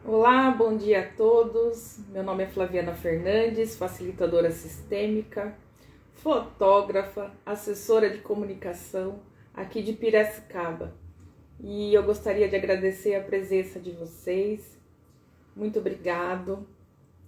Olá, bom dia a todos. Meu nome é Flaviana Fernandes, facilitadora sistêmica, fotógrafa, assessora de comunicação aqui de Piracicaba. E eu gostaria de agradecer a presença de vocês. Muito obrigado.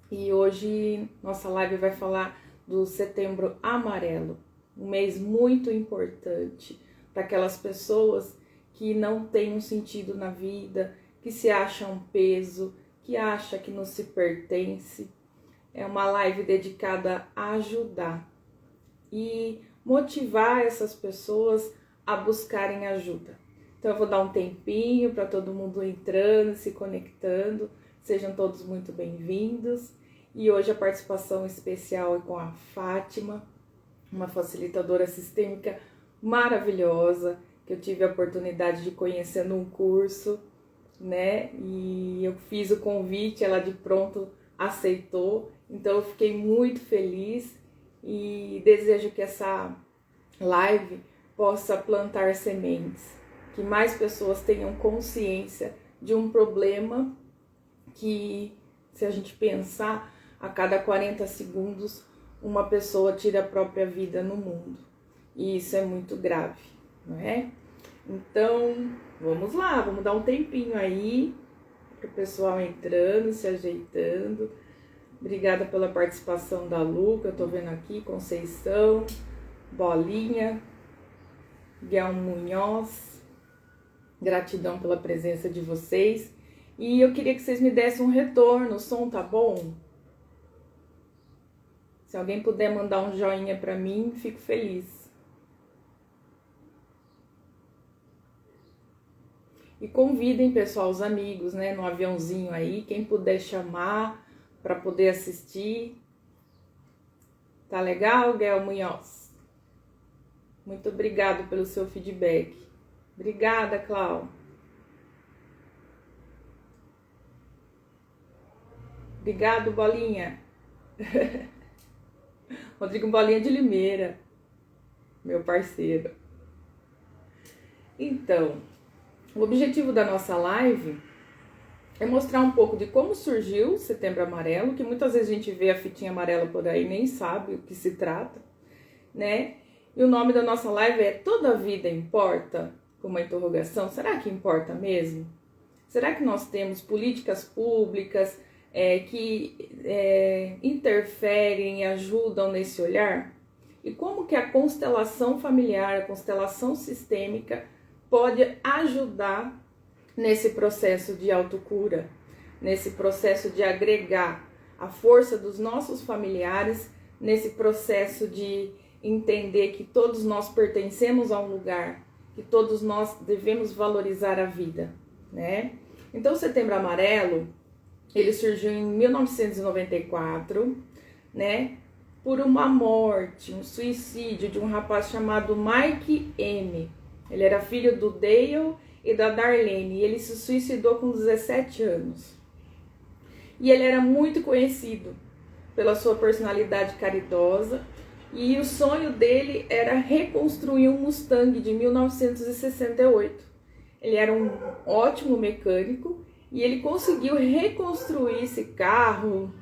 E hoje nossa live vai falar do Setembro Amarelo, um mês muito importante para aquelas pessoas que não têm um sentido na vida, que se acham um peso, que acha que não se pertence. É uma live dedicada a ajudar e motivar essas pessoas a buscarem ajuda. Então eu vou dar um tempinho para todo mundo entrando, se conectando. Sejam todos muito bem-vindos. E hoje a participação especial é com a Fátima, uma facilitadora sistêmica maravilhosa, que eu tive a oportunidade de conhecer num curso, né? E eu fiz o convite, ela de pronto aceitou. Então eu fiquei muito feliz e desejo que essa live possa plantar sementes, que mais pessoas tenham consciência de um problema que, se a gente pensar, a cada 40 segundos uma pessoa tira a própria vida no mundo. E isso é muito grave, não é? Então, vamos lá, vamos dar um tempinho aí para o pessoal entrando, se ajeitando. Obrigada pela participação da Lu, que eu tô vendo aqui, Conceição, Bolinha, Guel Munhoz. Gratidão pela presença de vocês. E eu queria que vocês me dessem um retorno. O som tá bom? Se alguém puder mandar um joinha para mim, fico feliz. E convidem, pessoal, os amigos, né, no aviãozinho aí, quem puder chamar para poder assistir. Tá legal, Guel Munhoz? Muito obrigado pelo seu feedback. Obrigada, Clau. Obrigado, Bolinha. Rodrigo Bolinha de Limeira, meu parceiro. Então, o objetivo da nossa live é mostrar um pouco de como surgiu o Setembro Amarelo, que muitas vezes a gente vê a fitinha amarela por aí e nem sabe o que se trata, né? E o nome da nossa live é Toda a Vida Importa? Com uma interrogação. Será que importa mesmo? Será que nós temos políticas públicas que interferem e ajudam nesse olhar? E como que a constelação familiar, a constelação sistêmica pode ajudar nesse processo de autocura, nesse processo de agregar a força dos nossos familiares, nesse processo de entender que todos nós pertencemos a um lugar, que todos nós devemos valorizar a vida, né? Então, o Setembro Amarelo, ele surgiu em 1994, né? Por uma morte, um suicídio de um rapaz chamado Mike M. Ele era filho do Dale e da Darlene, e ele se suicidou com 17 anos. E ele era muito conhecido pela sua personalidade caridosa, e o sonho dele era reconstruir um Mustang de 1968. Ele era um ótimo mecânico e ele conseguiu reconstruir esse carro,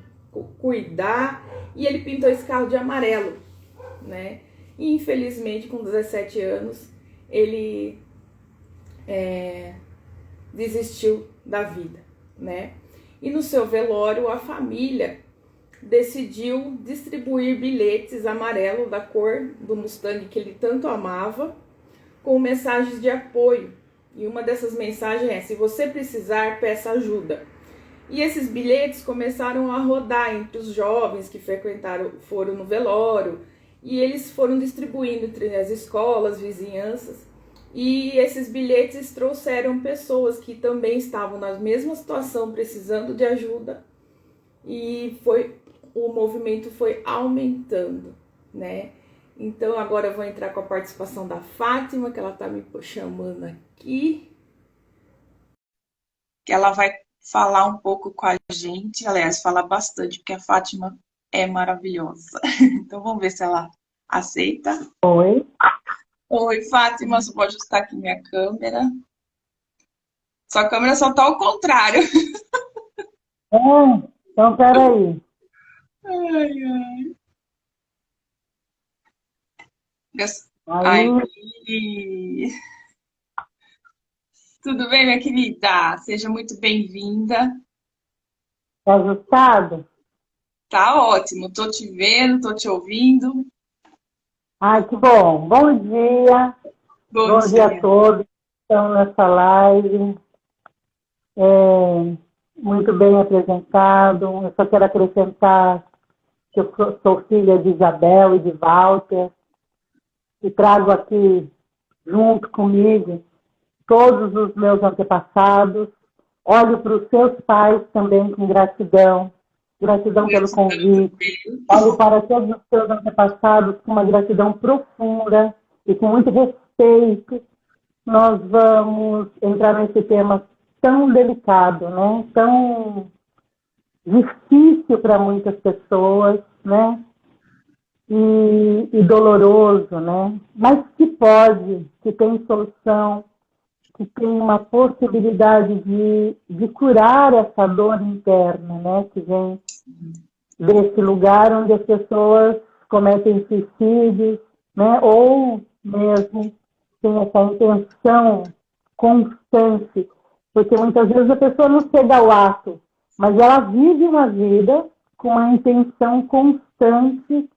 cuidar, e ele pintou esse carro de amarelo, né? E infelizmente, com 17 anos, ele desistiu da vida, né? E no seu velório, a família decidiu distribuir bilhetes amarelos da cor do Mustang que ele tanto amava, com mensagens de apoio. E uma dessas mensagens é: se você precisar, peça ajuda. E esses bilhetes começaram a rodar entre os jovens que foram no velório, e eles foram distribuindo entre as escolas, vizinhanças. E esses bilhetes trouxeram pessoas que também estavam na mesma situação, precisando de ajuda, e o movimento foi aumentando, né? Então agora eu vou entrar com a participação da Fátima, que ela tá me chamando aqui, que ela vai falar um pouco com a gente, aliás, falar bastante, porque a Fátima é maravilhosa. Então vamos ver se ela aceita. Oi. Oi, Fátima, você pode ajustar aqui minha câmera. Sua câmera só tá ao contrário. É, então, peraí. Ai, ai. Ai, Aí, tudo bem, minha querida? Seja muito bem-vinda. tá ajustado? Tá ótimo, tô te vendo, tô te ouvindo. Ai, que bom. Bom dia. Bom Bom dia a dia. todos que estão nessa live. É, muito bem apresentado. Eu só quero acrescentar que eu sou filha de Isabel e de Walter e trago aqui junto comigo todos os meus antepassados. Olho para os seus pais também com gratidão, gratidão pelo Gratidão convite. também. Olho para todos os seus antepassados com uma gratidão profunda e com muito respeito. Nós vamos entrar nesse tema tão delicado, né? Tão difícil para muitas pessoas, né? E doloroso, né? Mas que pode, que tem solução, que tem uma possibilidade de curar essa dor interna, né? Que vem desse lugar onde as pessoas cometem suicídios, né? Ou mesmo tem essa intenção constante, porque muitas vezes a pessoa não chega ao ato, mas ela vive uma vida com uma intenção constante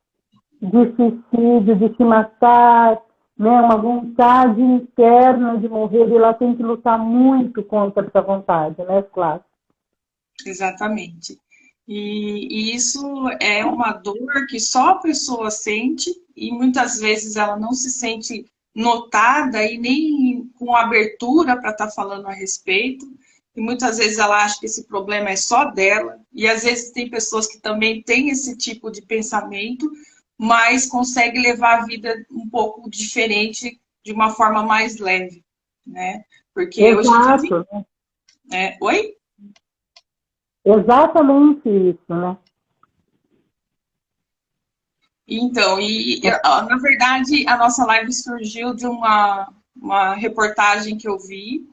de suicídio, de se matar, né? Uma vontade interna de morrer, e ela tem que lutar muito contra essa vontade, né, Flávia? Exatamente. E isso é uma dor que só a pessoa sente e muitas vezes ela não se sente notada e nem com abertura para estar falando a respeito. E muitas vezes ela acha que esse problema é só dela. E às vezes tem pessoas que também têm esse tipo de pensamento, mas conseguem levar a vida um pouco diferente, de uma forma mais leve, né? Porque hoje em dia, Exato, né? oi? Exatamente isso, né? Então, ó, na verdade, a nossa live surgiu de uma reportagem que eu vi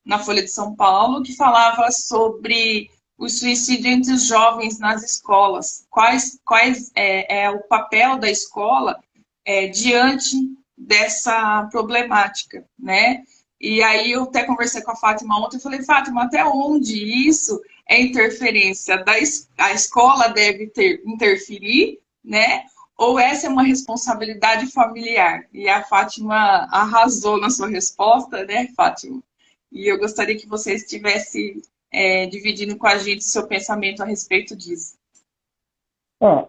na Folha de São Paulo, que falava sobre o suicídio entre os jovens nas escolas. Quais é o papel da escola diante dessa problemática, né? E aí eu até conversei com a Fátima ontem, eu falei, Fátima, até onde isso é interferência a escola deve interferir, né? Ou essa é uma responsabilidade familiar? E a Fátima arrasou na sua resposta, né, Fátima? E eu gostaria que você estivesse dividindo com a gente seu pensamento a respeito disso.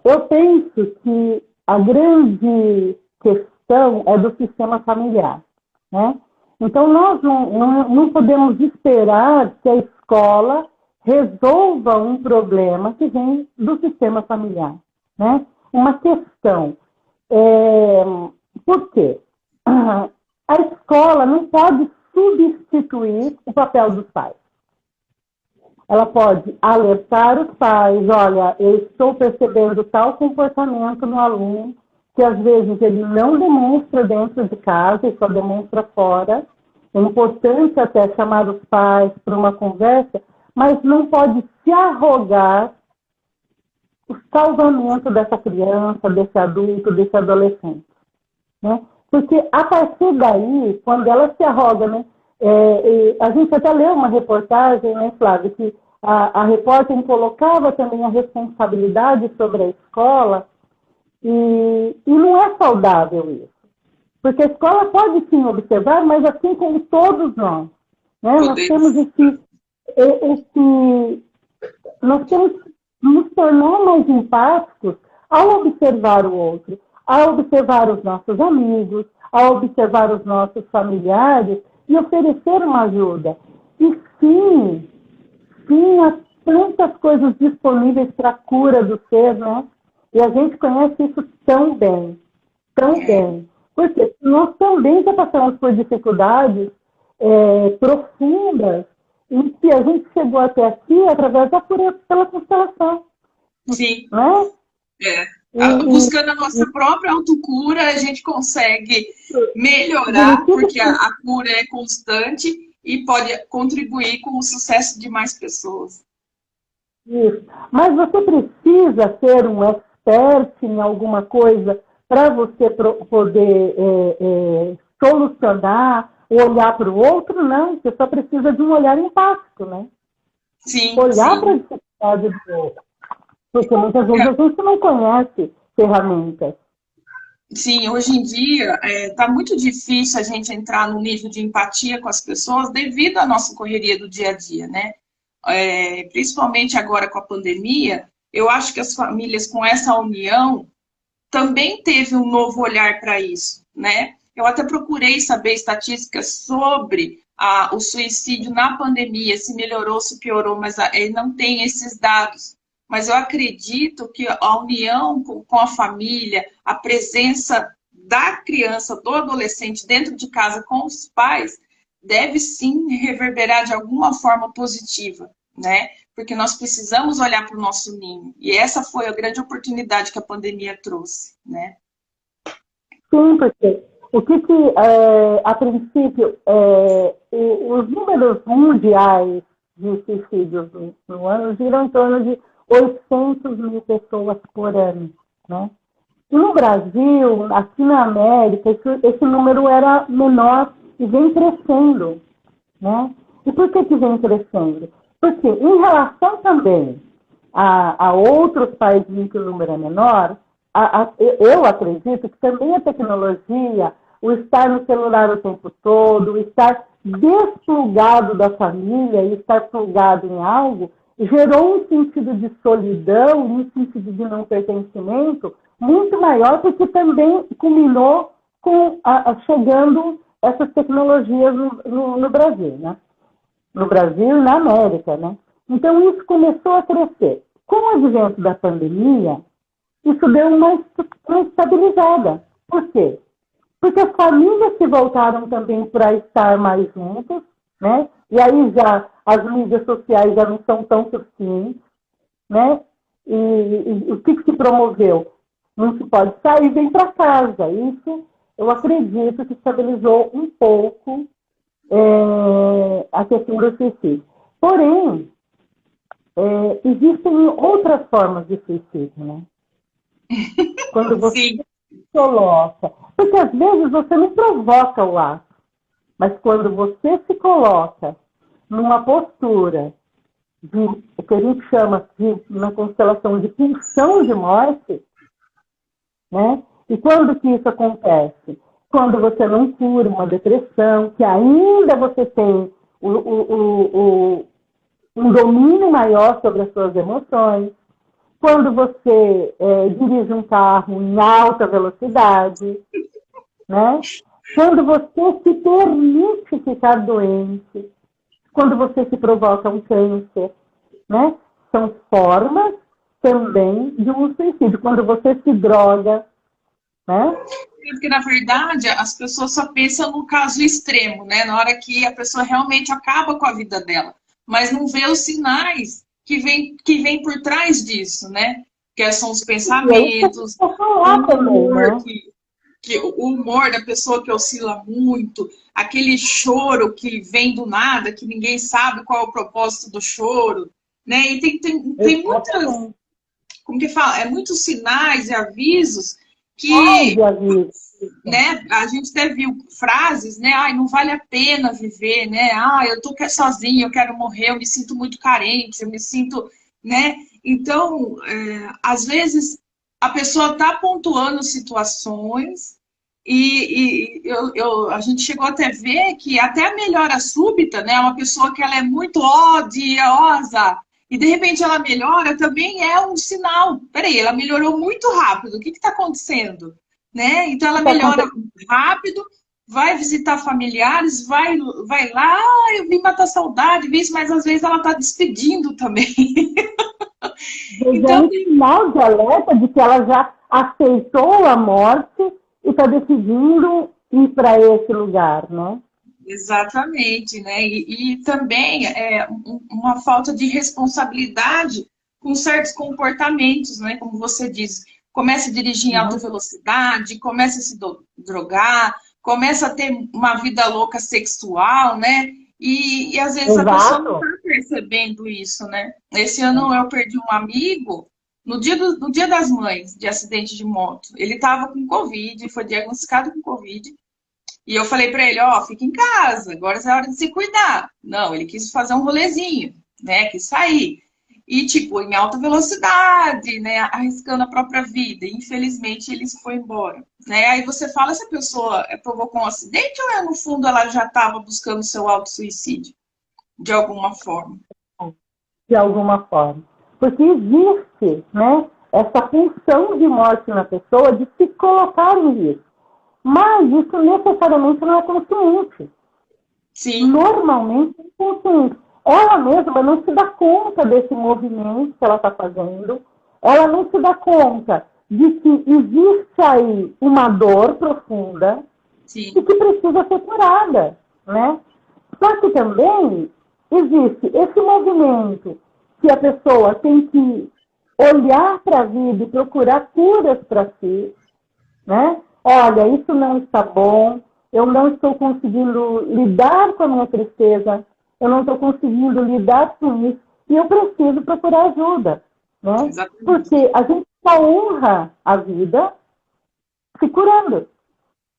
Eu penso que a grande questão é do sistema familiar, né? Então, nós não podemos esperar que a escola resolva um problema que vem do sistema familiar, né? Uma questão. É, por quê? A escola não pode substituir o papel dos pais. Ela pode alertar os pais, olha, eu estou percebendo tal comportamento no aluno, que às vezes ele não demonstra dentro de casa e só demonstra fora. É importante até chamar os pais para uma conversa, mas não pode se arrogar o salvamento dessa criança, desse adulto, desse adolescente. Né? Porque a partir daí, quando ela se arroga, né, a gente até leu uma reportagem, né, Flávio, que a repórter colocava também a responsabilidade sobre a escola, e não é saudável isso. Porque a escola pode sim observar, mas assim como todos nós. Né, nós temos Podemos. esse nós temos que nos tornar mais empáticos ao observar o outro, ao observar os nossos amigos, ao observar os nossos familiares e oferecer uma ajuda. E sim, sim, há tantas coisas disponíveis para a cura do ser, né? E a gente conhece isso tão bem, tão É, bem. Porque nós também já passamos por dificuldades profundas em que a gente chegou até aqui através da cura pela constelação, sim. né? É. E, e, Buscando a nossa própria autocura, a gente consegue melhorar, verifica porque que a cura é constante e pode contribuir com o sucesso de mais pessoas. Isso. Mas você precisa ser um expert em alguma coisa para você poder solucionar, olhar para o outro? Não, você só precisa de um olhar empático, né? Sim, Olhar para a sim. dificuldade do outro. Porque muitas vezes a gente não conhece ferramentas. Sim, hoje em dia está muito difícil a gente entrar no nível de empatia com as pessoas devido à nossa correria do dia a dia, né? Principalmente agora com a pandemia, eu acho que as famílias com essa união também teve um novo olhar para isso, né? Eu até procurei saber estatísticas sobre o suicídio na pandemia, se melhorou, se piorou, mas ele não tem esses dados. Mas eu acredito que a união com a família, a presença da criança, do adolescente dentro de casa com os pais, deve sim reverberar de alguma forma positiva, né? Porque nós precisamos olhar para o nosso ninho. E essa foi a grande oportunidade que a pandemia trouxe, né? Sim, porque a princípio, os números mundiais de suicídios no ano giram em torno de 800 mil pessoas por ano, né? E no Brasil, aqui na América, esse número era menor e vem crescendo, né? E por que vem crescendo? Porque em relação também a outros países em que o número é menor, eu acredito que também a tecnologia, o estar no celular o tempo todo, o estar desplugado da família e estar plugado em algo, gerou um sentido de solidão, um sentido de não pertencimento muito maior, porque também culminou com chegando essas tecnologias no Brasil, né? No Brasil e na América, né? Então, isso começou a crescer. Com o advento da pandemia, isso deu uma estabilizada. Por quê? Porque as famílias se voltaram também para estar mais juntas, né? E aí já as mídias sociais já não são tão suficientes, né? E o que se promoveu? Não se pode sair, vem para casa. Isso, eu acredito que estabilizou um pouco a questão do suicídio. Porém, existem outras formas de suicídio, né? Quando você Sim. coloca. Porque às vezes você não provoca o ato, mas quando você se coloca numa postura de o que a gente chama na constelação de pulsão de morte, né? E quando que isso acontece? Quando você não cura uma depressão, que ainda você tem um domínio maior sobre as suas emoções, quando você dirige um carro em alta velocidade, né? Quando você se permite ficar doente, quando você se provoca um câncer, né? São formas também de um suicídio. Quando você se droga, né? Porque, na verdade, as pessoas só pensam no caso extremo, né? Na hora que a pessoa realmente acaba com a vida dela. Mas não vê os sinais que vem por trás disso, né? Que são os pensamentos, o humor, o humor da pessoa que oscila muito, aquele choro que vem do nada, que ninguém sabe qual é o propósito do choro, né? E tem muitas, como que fala? Muitos sinais e avisos que, né, a gente até viu frases, né? Ai, não vale a pena viver, né? Ah, eu tô sozinha, eu quero morrer, eu me sinto muito carente, eu me sinto, né? Então, às vezes a pessoa está pontuando situações e a gente chegou até a ver que até a melhora súbita, né? Uma pessoa que ela é muito odiosa e de repente ela melhora, também é um sinal. Peraí, ela melhorou muito rápido, o que está acontecendo? Né? Então ela melhora rápido, vai visitar familiares, vai lá, eu vim matar saudade, mas às vezes ela está despedindo também. Então, é um sinal de alerta de que ela já aceitou a morte e está decidindo ir para esse lugar, né? Exatamente, né? E também uma falta de responsabilidade com certos comportamentos, né? Como você diz, começa a dirigir em alta velocidade, começa a se drogar, começa a ter uma vida louca sexual, né? E às vezes a pessoa não Exato. está percebendo isso, né? Esse ano eu perdi um amigo no dia das mães, de acidente de moto. Ele estava com Covid, foi diagnosticado com Covid. E eu falei para ele, ó, fica em casa, agora é hora de se cuidar. Não, ele quis fazer um rolezinho, né? Quis sair. E, tipo, em alta velocidade, né? Arriscando a própria vida. E, infelizmente, ele foi embora. Né? Aí você fala se a pessoa provocou um acidente ou no fundo, ela já estava buscando seu auto-suicídio, de alguma forma. De alguma forma. Porque existe, né, essa pulsão de morte na pessoa de se colocar em risco. Mas isso necessariamente não é consciente. Sim. Normalmente é inconsciente. Ela mesma não se dá conta desse movimento que ela está fazendo, ela não se dá conta de que existe aí uma dor profunda Sim. e que precisa ser curada, né? Só que também existe esse movimento que a pessoa tem que olhar para a vida e procurar curas para si, né? Olha, isso não está bom, eu não estou conseguindo lidar com a minha tristeza, eu não estou conseguindo lidar com isso, e eu preciso procurar ajuda, né? Exatamente. Porque a gente só honra a vida se curando.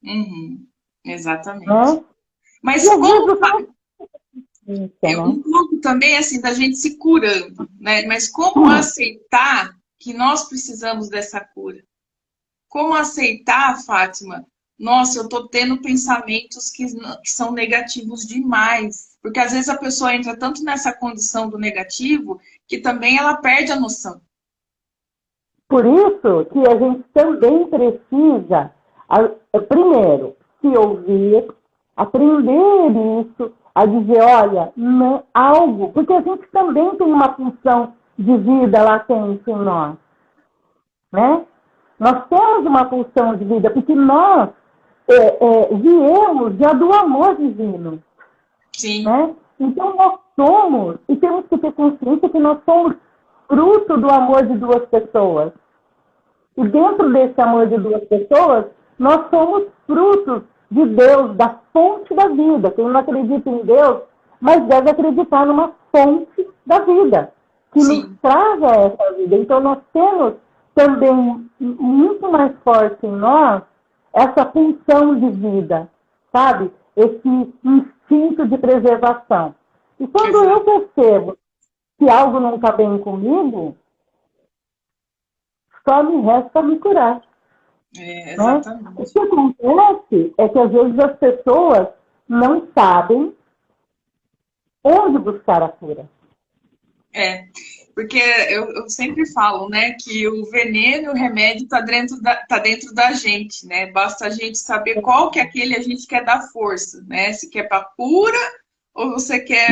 Uhum. Exatamente. Né? Mas E às como vezes isso, né? um pouco também assim da gente se curando, né? Mas como aceitar que nós precisamos dessa cura? Como aceitar, Fátima? Nossa, eu estou tendo pensamentos que são negativos demais. Porque às vezes a pessoa entra tanto nessa condição do negativo que também ela perde a noção. Por isso que a gente também precisa, primeiro, se ouvir, aprender isso, a dizer, olha, não, algo, porque a gente também tem uma função de vida latente em nós, né? Nós temos uma função de vida, porque nós viemos já do amor divino, Sim. né? Então nós somos, e temos que ter consciência que nós somos fruto do amor de duas pessoas. E dentro desse amor de duas pessoas, nós somos frutos de Deus, da fonte da vida. Quem não acredita em Deus, mas deve acreditar numa fonte da vida, que Sim. nos traga essa vida. Então nós temos também muito mais forte em nós essa função de vida, sabe? Esse instinto de preservação. E quando eu percebo que algo não está bem comigo, só me resta me curar. Exatamente. Né? O que acontece é que às vezes as pessoas não sabem onde buscar a cura. Porque eu sempre falo, né, que o veneno e o remédio está dentro da gente, né? Basta a gente saber qual que é aquele a gente quer dar força, né? Se quer para cura ou você quer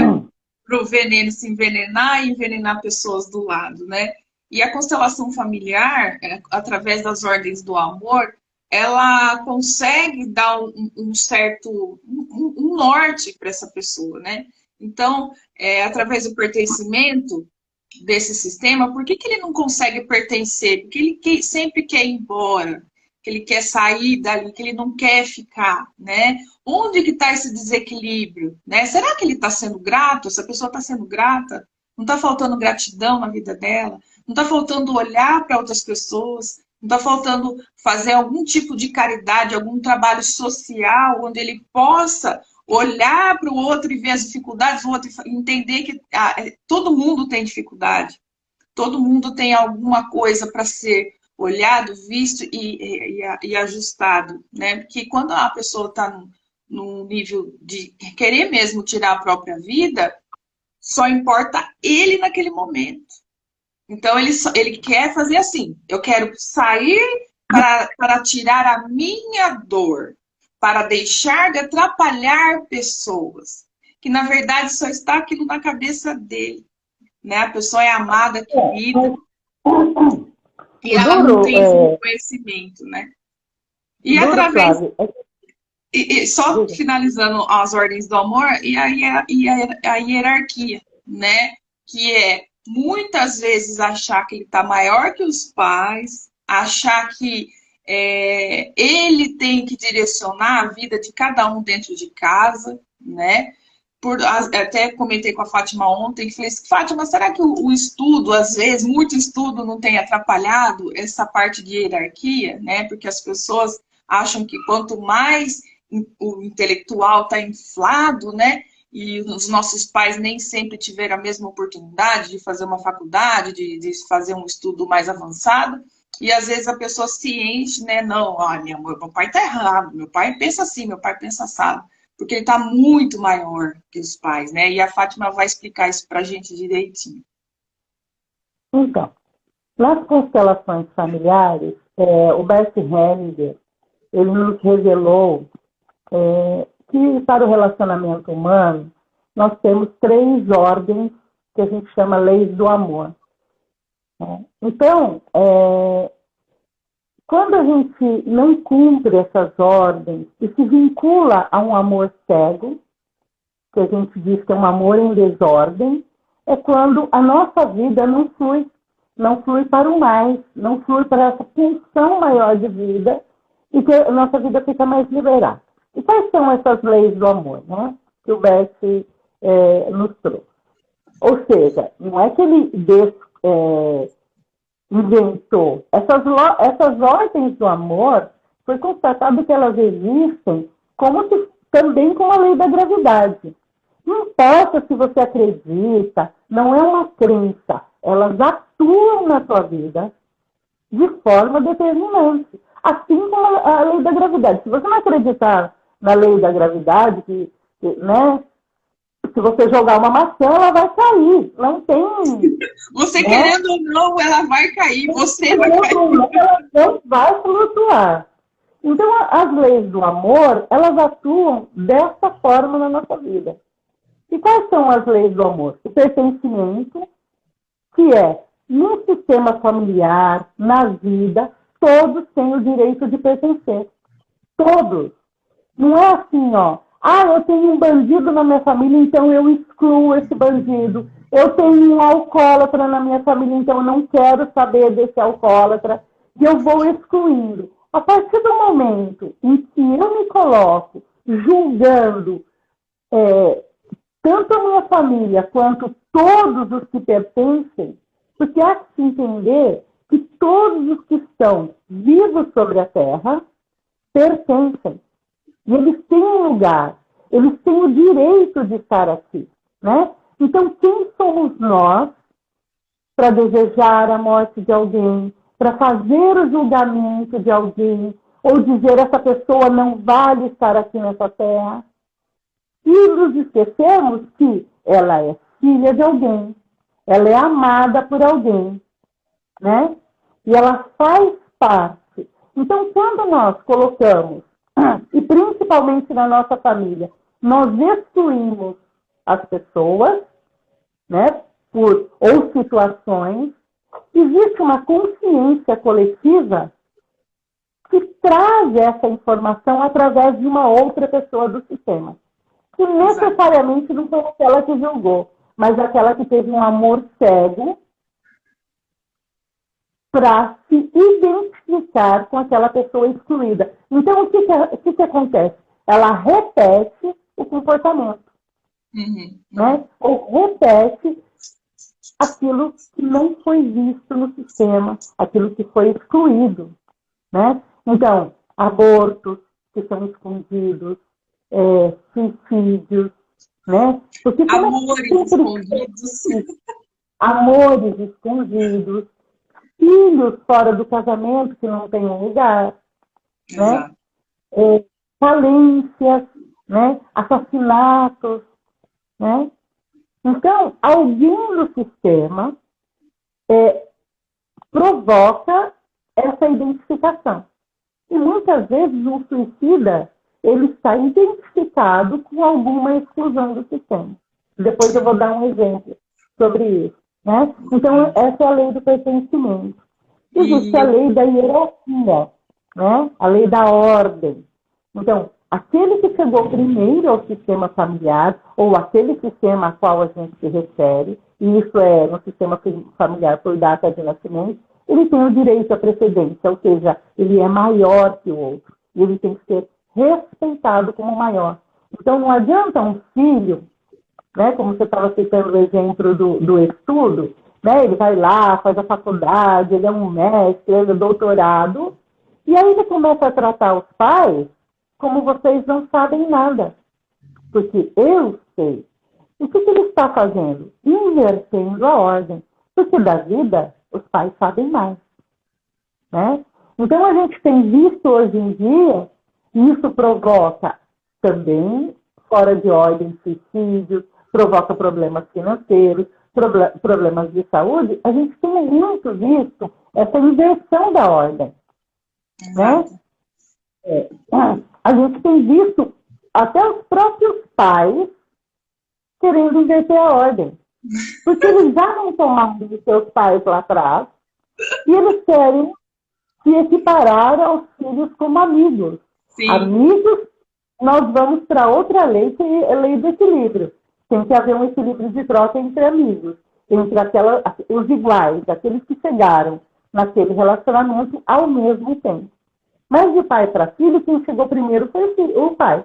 para o veneno se envenenar e envenenar pessoas do lado, né? E a constelação familiar, através das ordens do amor, ela consegue dar um certo um norte para essa pessoa, né? Então, através do pertencimento desse sistema, por que ele não consegue pertencer? Porque ele sempre quer ir embora, que ele quer sair dali, que ele não quer ficar, né? Onde que está esse desequilíbrio, né? Será que ele está sendo grato? Essa pessoa está sendo grata? Não está faltando gratidão na vida dela? Não está faltando olhar para outras pessoas? Não está faltando fazer algum tipo de caridade, algum trabalho social, onde ele possa olhar para o outro e ver as dificuldades do outro e entender que todo mundo tem dificuldade, todo mundo tem alguma coisa para ser olhado, visto e ajustado, né? Porque quando a pessoa está num nível de querer mesmo tirar a própria vida, só importa ele naquele momento. Então ele quer fazer assim, eu quero sair para tirar a minha dor, para deixar de atrapalhar pessoas, que na verdade só está aquilo na cabeça dele, né? A pessoa é amada, querida, e ela não tem esse conhecimento, né? E através... E só finalizando as ordens do amor e a hierarquia, né? Que é muitas vezes achar que ele está maior que os pais, achar que ele tem que direcionar a vida de cada um dentro de casa, né? até comentei com a Fátima ontem, que falei assim, Fátima, será que o estudo, às vezes, muito estudo não tem atrapalhado essa parte de hierarquia, né? Porque as pessoas acham que quanto mais o intelectual está inflado, né? E os nossos pais nem sempre tiveram a mesma oportunidade de fazer uma faculdade, de fazer um estudo mais avançado, e às vezes a pessoa se enche, né? Não, olha, meu pai está errado, meu pai pensa assim, meu pai pensa assado, porque ele está muito maior que os pais, né? E a Fátima vai explicar isso para a gente direitinho. Então, nas constelações familiares, o Bert Hellinger, ele nos revelou que para o relacionamento humano, nós temos 3 ordens que a gente chama leis do amor. Então, quando a gente não cumpre essas ordens e se vincula a um amor cego, que a gente diz que é um amor em desordem, é quando a nossa vida não flui para o mais, não flui para essa pulsão maior de vida e que a nossa vida fica mais liberada. E quais são essas leis do amor, né, que o Bert nos trouxe? Ou seja, não é que ele inventou. Essas ordens do amor, foi constatado que elas existem também como a lei da gravidade. Não importa se você acredita, não é uma crença. Elas atuam na sua vida de forma determinante. Assim como a lei da gravidade. Se você não acreditar na lei da gravidade, né, se você jogar uma maçã, ela vai cair. Não tem... Você querendo ou não, ela vai cair. Você vai cair. Ela não vai flutuar. Então, as leis do amor, elas atuam dessa forma na nossa vida. E quais são as leis do amor? O pertencimento, que é, no sistema familiar, na vida, todos têm o direito de pertencer. Todos. Não é assim, eu tenho um bandido na minha família, então eu excluo esse bandido. Eu tenho um alcoólatra na minha família, então eu não quero saber desse alcoólatra. E eu vou excluindo. A partir do momento em que eu me coloco julgando tanto a minha família quanto todos os que pertencem, porque há que se entender que todos os que estão vivos sobre a Terra pertencem. E eles têm um lugar, eles têm o direito de estar aqui, né? Então, quem somos nós para desejar a morte de alguém, para fazer o julgamento de alguém, ou dizer essa pessoa não vale estar aqui nessa terra? E nos esquecemos que ela é filha de alguém, ela é amada por alguém, né? E ela faz parte. Então, quando nós colocamos, e principalmente na nossa família, nós excluímos as pessoas, né, ou situações, existe uma consciência coletiva que traz essa informação através de uma outra pessoa do sistema, que necessariamente não foi aquela que julgou, mas aquela que teve um amor cego para se identificar com aquela pessoa excluída. Então, o que acontece? Ela repete o comportamento. Né? Ou repete aquilo que não foi visto no sistema, aquilo que foi excluído. Né? Então, abortos que são escondidos, suicídios, né? Porque amores escondidos. Amores escondidos, filhos fora do casamento que não têm um lugar, né? Falências, né? Assassinatos, né? Então, alguém no sistema provoca essa identificação. E muitas vezes o suicida ele está identificado com alguma exclusão do sistema. Depois eu vou dar um exemplo sobre isso. Né? Então, essa é a lei do pertencimento. Existe a lei da hierarquia, né? A lei da ordem. Então, aquele que chegou primeiro ao sistema familiar, ou aquele sistema a qual a gente se refere, e isso é no sistema familiar por data de nascimento, ele tem o direito à precedência, ou seja, ele é maior que o outro. E ele tem que ser respeitado como maior. Então, não adianta um filho né? Como você estava citando o exemplo do estudo, né? Ele vai lá, faz a faculdade, ele é um mestre, ele é doutorado, e aí ele começa a tratar os pais como vocês não sabem nada, porque eu sei. O que ele está fazendo? Invertendo a ordem, porque da vida os pais sabem mais, né? Então a gente tem visto hoje em dia, isso provoca também fora de ordem suicídio, provoca problemas financeiros, problemas de saúde. A gente tem muito visto essa inversão da ordem, né? A gente tem visto até os próprios pais querendo inverter a ordem, porque eles já não tomaram de seus pais lá atrás e eles querem se equiparar aos filhos como amigos. Sim. Amigos, nós vamos para outra lei, que é a lei do equilíbrio. Tem que haver um equilíbrio de troca entre amigos, entre os iguais, aqueles que chegaram naquele relacionamento ao mesmo tempo. Mas de pai para filho, quem chegou primeiro foi o pai,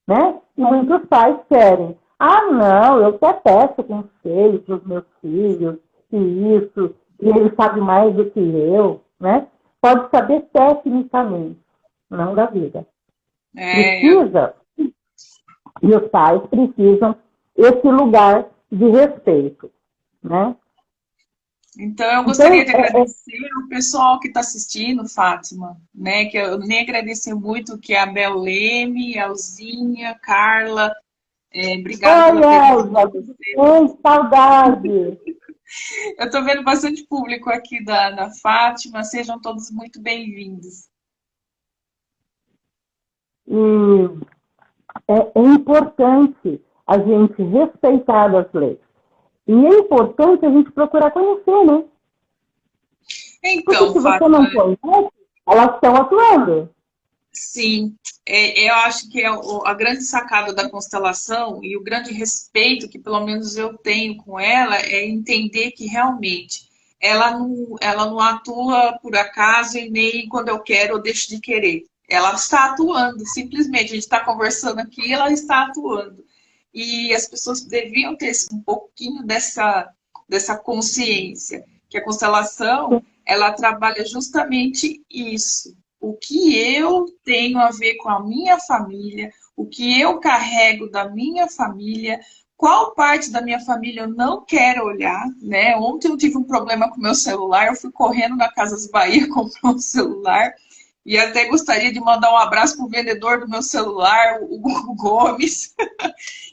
né? E muitos pais querem, não, eu até peço conselho para os meus filhos, e isso, e ele sabe mais do que eu, né? Pode saber tecnicamente, não da vida. Precisa, e os pais precisam esse lugar de respeito, né? Então, eu gostaria de agradecer o pessoal que está assistindo, Fátima, né? Que eu nem agradecer muito, que é a Bel Leme, a Alzinha, Carla. Obrigada pela presença. Oi, saudade! Eu estou vendo bastante público aqui da Fátima. Sejam todos muito bem-vindos. E é importante a gente respeitar as leis. E é importante a gente procurar conhecer, né? Então, porque se você não conhece, elas estão atuando. Sim, eu acho que a grande sacada da constelação e o grande respeito que pelo menos eu tenho com ela é entender que realmente ela não atua por acaso e nem quando eu quero ou deixo de querer. Ela está atuando, simplesmente. A gente está conversando aqui, ela está atuando. E as pessoas deviam ter um pouquinho dessa consciência, que a constelação, ela trabalha justamente isso. O que eu tenho a ver com a minha família, o que eu carrego da minha família, qual parte da minha família eu não quero olhar, né? Ontem eu tive um problema com o meu celular, eu fui correndo na Casas Bahia comprar um celular, e até gostaria de mandar um abraço para o vendedor do meu celular, o Hugo Gomes,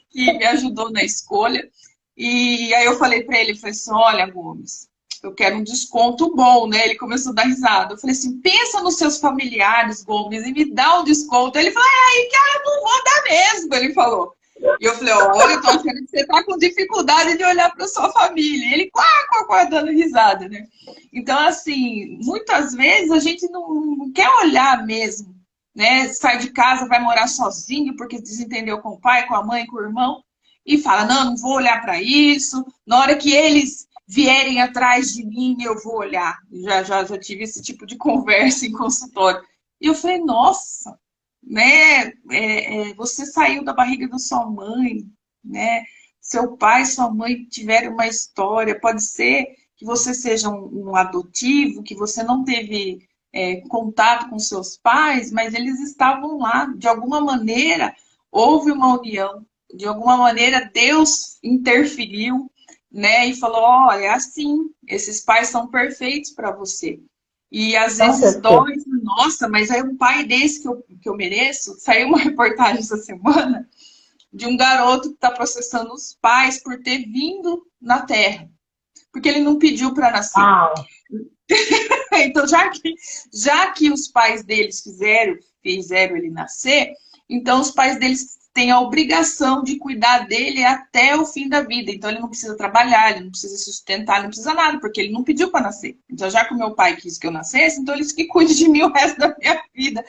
que me ajudou na escolha. E aí eu falei para ele, falei assim, olha, Gomes, eu quero um desconto bom, né? Ele começou a dar risada. Eu falei assim, pensa nos seus familiares, Gomes, e me dá um desconto. Ele falou, aí que eu não vou dar mesmo, ele falou. E eu falei, olha, eu tô achando que você tá com dificuldade de olhar para sua família. Ele, quá, dando risada, né? Então, assim, muitas vezes a gente não quer olhar mesmo, né? Sai de casa, vai morar sozinho porque desentendeu com o pai, com a mãe, com o irmão, e fala, não vou olhar para isso. Na hora que eles vierem atrás de mim, eu vou olhar. Já tive esse tipo de conversa em consultório. E eu falei, nossa, né? Você saiu da barriga da sua mãe, né? Seu pai e sua mãe tiveram uma história. Pode ser que você seja um adotivo, que você não teve contato com seus pais, mas eles estavam lá. De alguma maneira, houve uma união. De alguma maneira, Deus interferiu, né? E falou, olha, é assim, esses pais são perfeitos para você. E às vezes dói, nossa, mas aí um pai desse que eu mereço. Saiu uma reportagem essa semana de um garoto que está processando os pais por ter vindo na Terra, porque ele não pediu para nascer. Então, já que os pais deles fizeram ele nascer, então os pais deles têm a obrigação de cuidar dele até o fim da vida. Então, ele não precisa trabalhar, ele não precisa sustentar, ele não precisa nada, porque ele não pediu para nascer. Então, já que o meu pai quis que eu nascesse, então eles que cuidem de mim o resto da minha vida.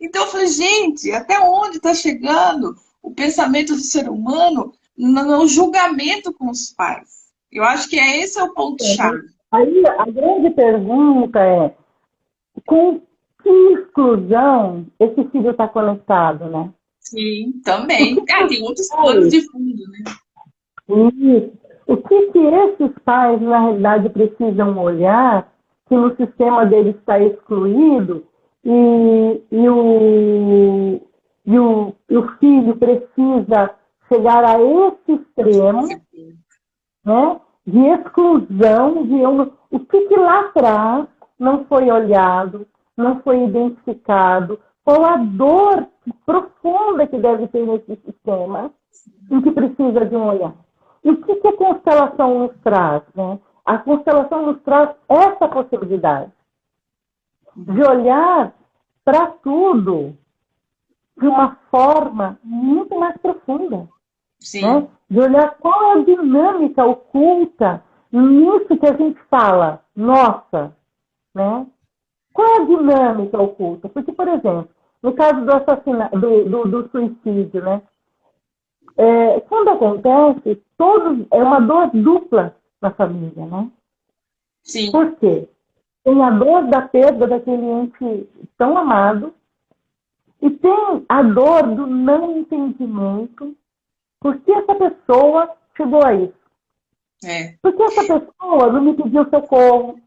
Então, eu falei, gente, até onde está chegando o pensamento do ser humano no julgamento com os pais? Eu acho que esse é o ponto-chave. Aí, a grande pergunta é, com que exclusão esse filho está conectado, né? Sim, também. Tem outros planos de fundo, né? Isso. O que esses pais, na realidade, precisam olhar, que no sistema deles está excluído, e o filho precisa chegar a esse extremo, né, de exclusão, o que lá atrás não foi olhado, não foi identificado, qual a dor profunda que deve ter nesse sistema, em que precisa de um olhar. E o que a constelação nos traz? Né? A constelação nos traz essa possibilidade de olhar para tudo de uma forma muito mais profunda. Né? De olhar qual é a dinâmica oculta nisso que a gente fala, nossa, né? Qual é a dinâmica oculta? Porque, por exemplo, no caso do assassinato, do suicídio, né? Quando acontece, é uma dor dupla na família, né? Sim. Por quê? Tem a dor da perda daquele ente tão amado e tem a dor do não entendimento. Por que essa pessoa chegou a isso? Por que essa pessoa não me pediu socorro?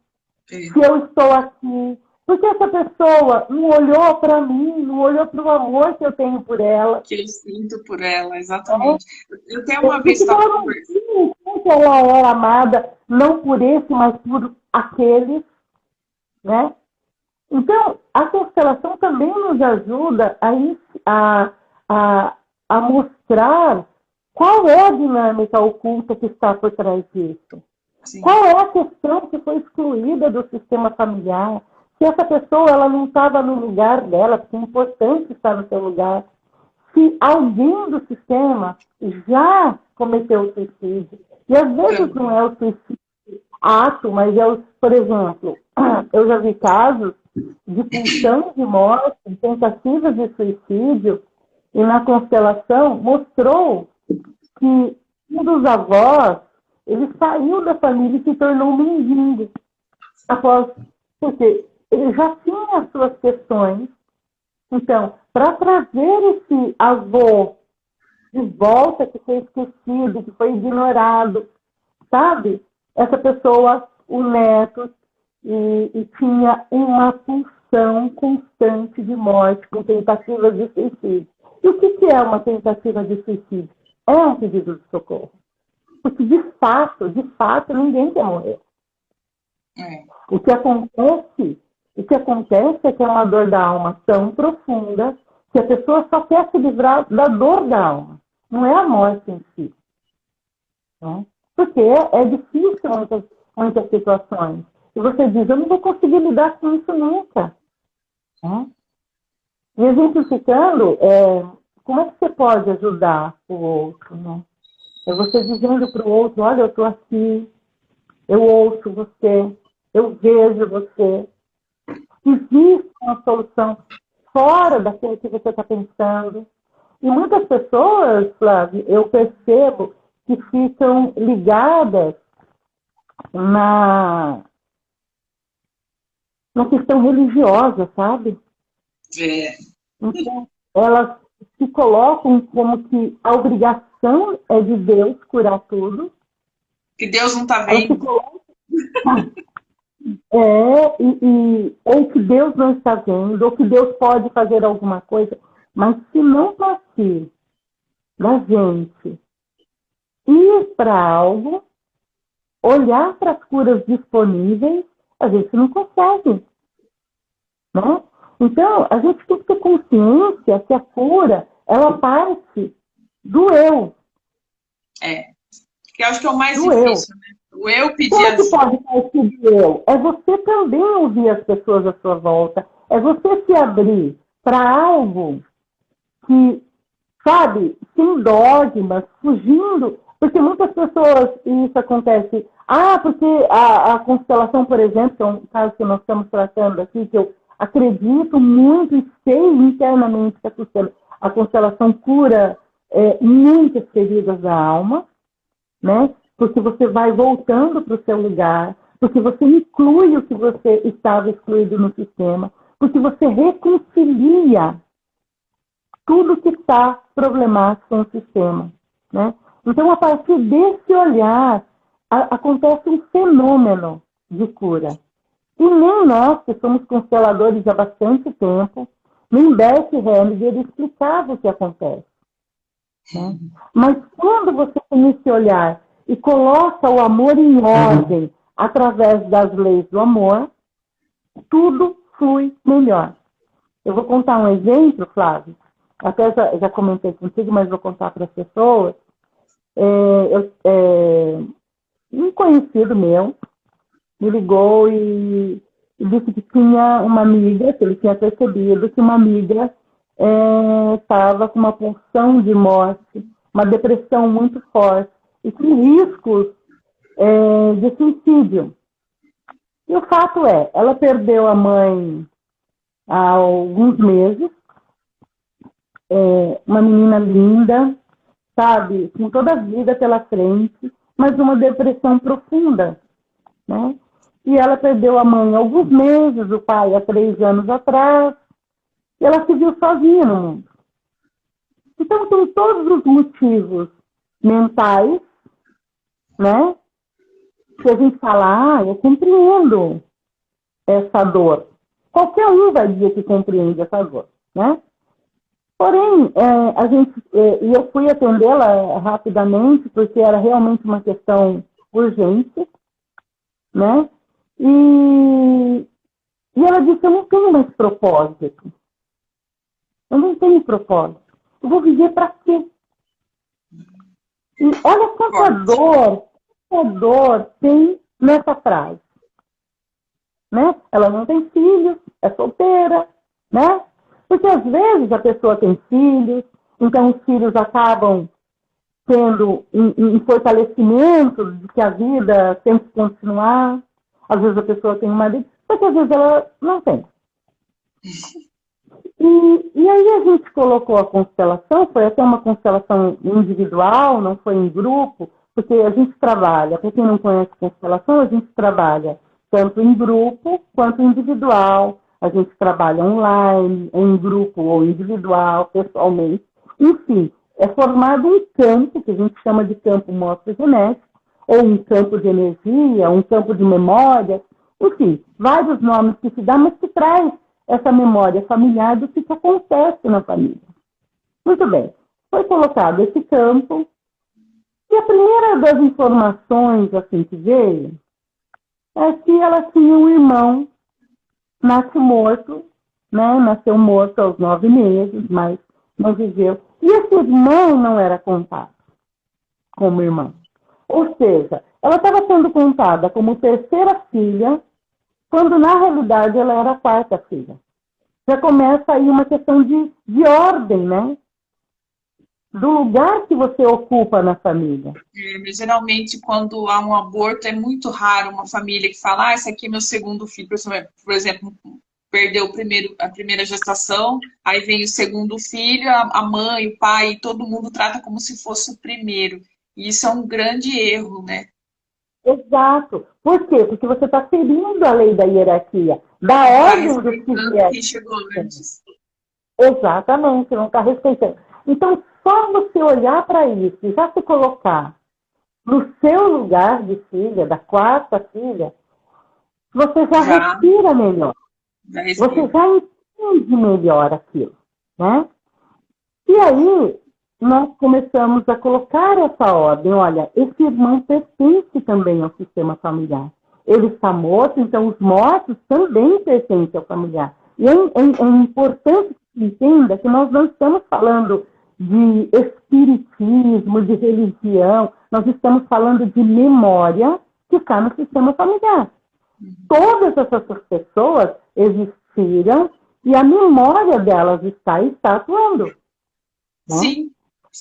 Se eu estou aqui? Por que essa pessoa não olhou para mim, não olhou para o amor que eu tenho por ela? Que eu sinto por ela, exatamente. Eu até uma vez estava conversando. Que ela era amada, não por esse, mas por aqueles, né? Então, a constelação também nos ajuda a mostrar qual é a dinâmica oculta que está por trás disso. Sim. Qual é a questão que foi excluída do sistema familiar? Se essa pessoa ela não estava no lugar dela, porque é importante estar no seu lugar. Se alguém do sistema já cometeu o suicídio, e às vezes não é o suicídio ato, mas por exemplo, eu já vi casos de pulsão de morte, tentativas de suicídio, e na constelação mostrou que um dos avós, ele saiu da família e se tornou mendigo. Porque ele já tinha as suas questões. Então, para trazer esse avô de volta, que foi esquecido, que foi ignorado, sabe? Essa pessoa, o neto, e tinha uma pulsão constante de morte, com tentativas de suicídio. E o que é uma tentativa de suicídio? É um pedido de socorro. Porque, de fato, ninguém quer morrer. O que acontece é que é uma dor da alma tão profunda que a pessoa só quer se livrar da dor da alma. Não é a morte em si. Né? Porque é difícil muitas situações. E você diz, eu não vou conseguir lidar com isso nunca. Né? E exemplificando, como é que você pode ajudar o outro? Né? É você dizendo para o outro, olha, eu estou aqui, eu ouço você, eu vejo você. Existe uma solução fora daquilo que você está pensando. E muitas pessoas, Flávio, eu percebo que ficam ligadas na questão religiosa, sabe? Então, elas se colocam como que a obrigação é de Deus curar tudo. Que Deus não está vendo. Ou que Deus não está vendo, ou que Deus pode fazer alguma coisa. Mas se não partir da gente ir para algo, olhar para as curas disponíveis, a gente não consegue. Né? Então, a gente tem que ter consciência que a cura, ela parte do eu. Que eu acho que é o mais difícil, né? O eu pedir ajuda. Como que pode partir do eu? É você também ouvir as pessoas à sua volta. É você se abrir para algo que, sabe, sem dogmas, fugindo. Porque muitas pessoas, e isso acontece, porque a constelação, por exemplo, que é um caso que nós estamos tratando aqui, que eu acredito muito e sei internamente que a constelação cura muitas feridas da alma, né? Porque você vai voltando para o seu lugar, porque você inclui o que você estava excluído no sistema, porque você reconcilia tudo que está problemático com o sistema, né? Então, a partir desse olhar, acontece um fenômeno de cura. E nem nós, que somos consteladores há bastante tempo, nem Bert Hellinger ele explicava o que acontece. Né? Mas quando você tem esse olhar e coloca o amor em ordem através das leis do amor, tudo flui melhor. Eu vou contar um exemplo, Flávio. Até já comentei contigo, mas vou contar para as pessoas. Um conhecido meu me ligou e disse que tinha uma amiga, que ele tinha percebido que uma amiga estava com uma pulsão de morte, uma depressão muito forte e com riscos de suicídio. E o fato é, ela perdeu a mãe há alguns meses, uma menina linda, sabe, com toda a vida pela frente, mas uma depressão profunda, né? E ela perdeu a mãe há alguns meses, o pai há 3 anos atrás, e ela se viu sozinha no mundo. Então, tem todos os motivos mentais, né? Que a gente fala, eu compreendo essa dor. Qualquer um vai dizer que compreende essa dor, né? Porém, eu fui atendê-la rapidamente, porque era realmente uma questão urgente, né? E ela disse, eu não tenho mais propósito. Eu não tenho propósito. Eu vou viver para quê? E olha quanta dor tem nessa frase. Né? Ela não tem filhos, é solteira, né? Porque às vezes a pessoa tem filhos, então os filhos acabam tendo um fortalecimento de que a vida tem que continuar. Às vezes a pessoa tem um marido, mas às vezes ela não tem. E aí a gente colocou a constelação, foi até uma constelação individual, não foi em grupo, porque a gente trabalha, para quem não conhece constelação, a gente trabalha tanto em grupo quanto individual, a gente trabalha online, em grupo ou individual, pessoalmente. Enfim, é formado um campo, que a gente chama de campo morfogenético, ou um campo de energia, um campo de memória, enfim, vários nomes que se dá, mas que traz essa memória familiar do que acontece na família. Muito bem, foi colocado esse campo, e a primeira das informações assim, que veio é que ela tinha um irmão, nasce morto, né? Nasceu morto aos 9 meses, mas não viveu. E esse irmão não era contado como irmão. Ou seja, ela estava sendo contada como terceira filha, quando na realidade ela era a quarta filha. Já começa aí uma questão de ordem, né? Do lugar que você ocupa na família. Geralmente, quando há um aborto, é muito raro uma família que fala, esse aqui é meu segundo filho. Por exemplo, perdeu a primeira gestação, aí vem o segundo filho, a mãe, o pai, todo mundo trata como se fosse o primeiro. E isso é um grande erro, né? Exato. Por quê? Porque você está ferindo a lei da hierarquia, da ordem dos que quem chegou antes. Exatamente, não está respeitando. Então, só você olhar para isso e já se colocar no seu lugar de filha, da quarta filha, você já respira melhor. Você já entende melhor aquilo, né? E aí, nós começamos a colocar essa ordem. Olha, esse irmão pertence também ao sistema familiar. Ele está morto, então os mortos também pertencem ao familiar. E é importante que entenda que nós não estamos falando de espiritismo, de religião, nós estamos falando de memória que está no sistema familiar. Todas essas pessoas existiram e a memória delas está atuando. Né? Sim,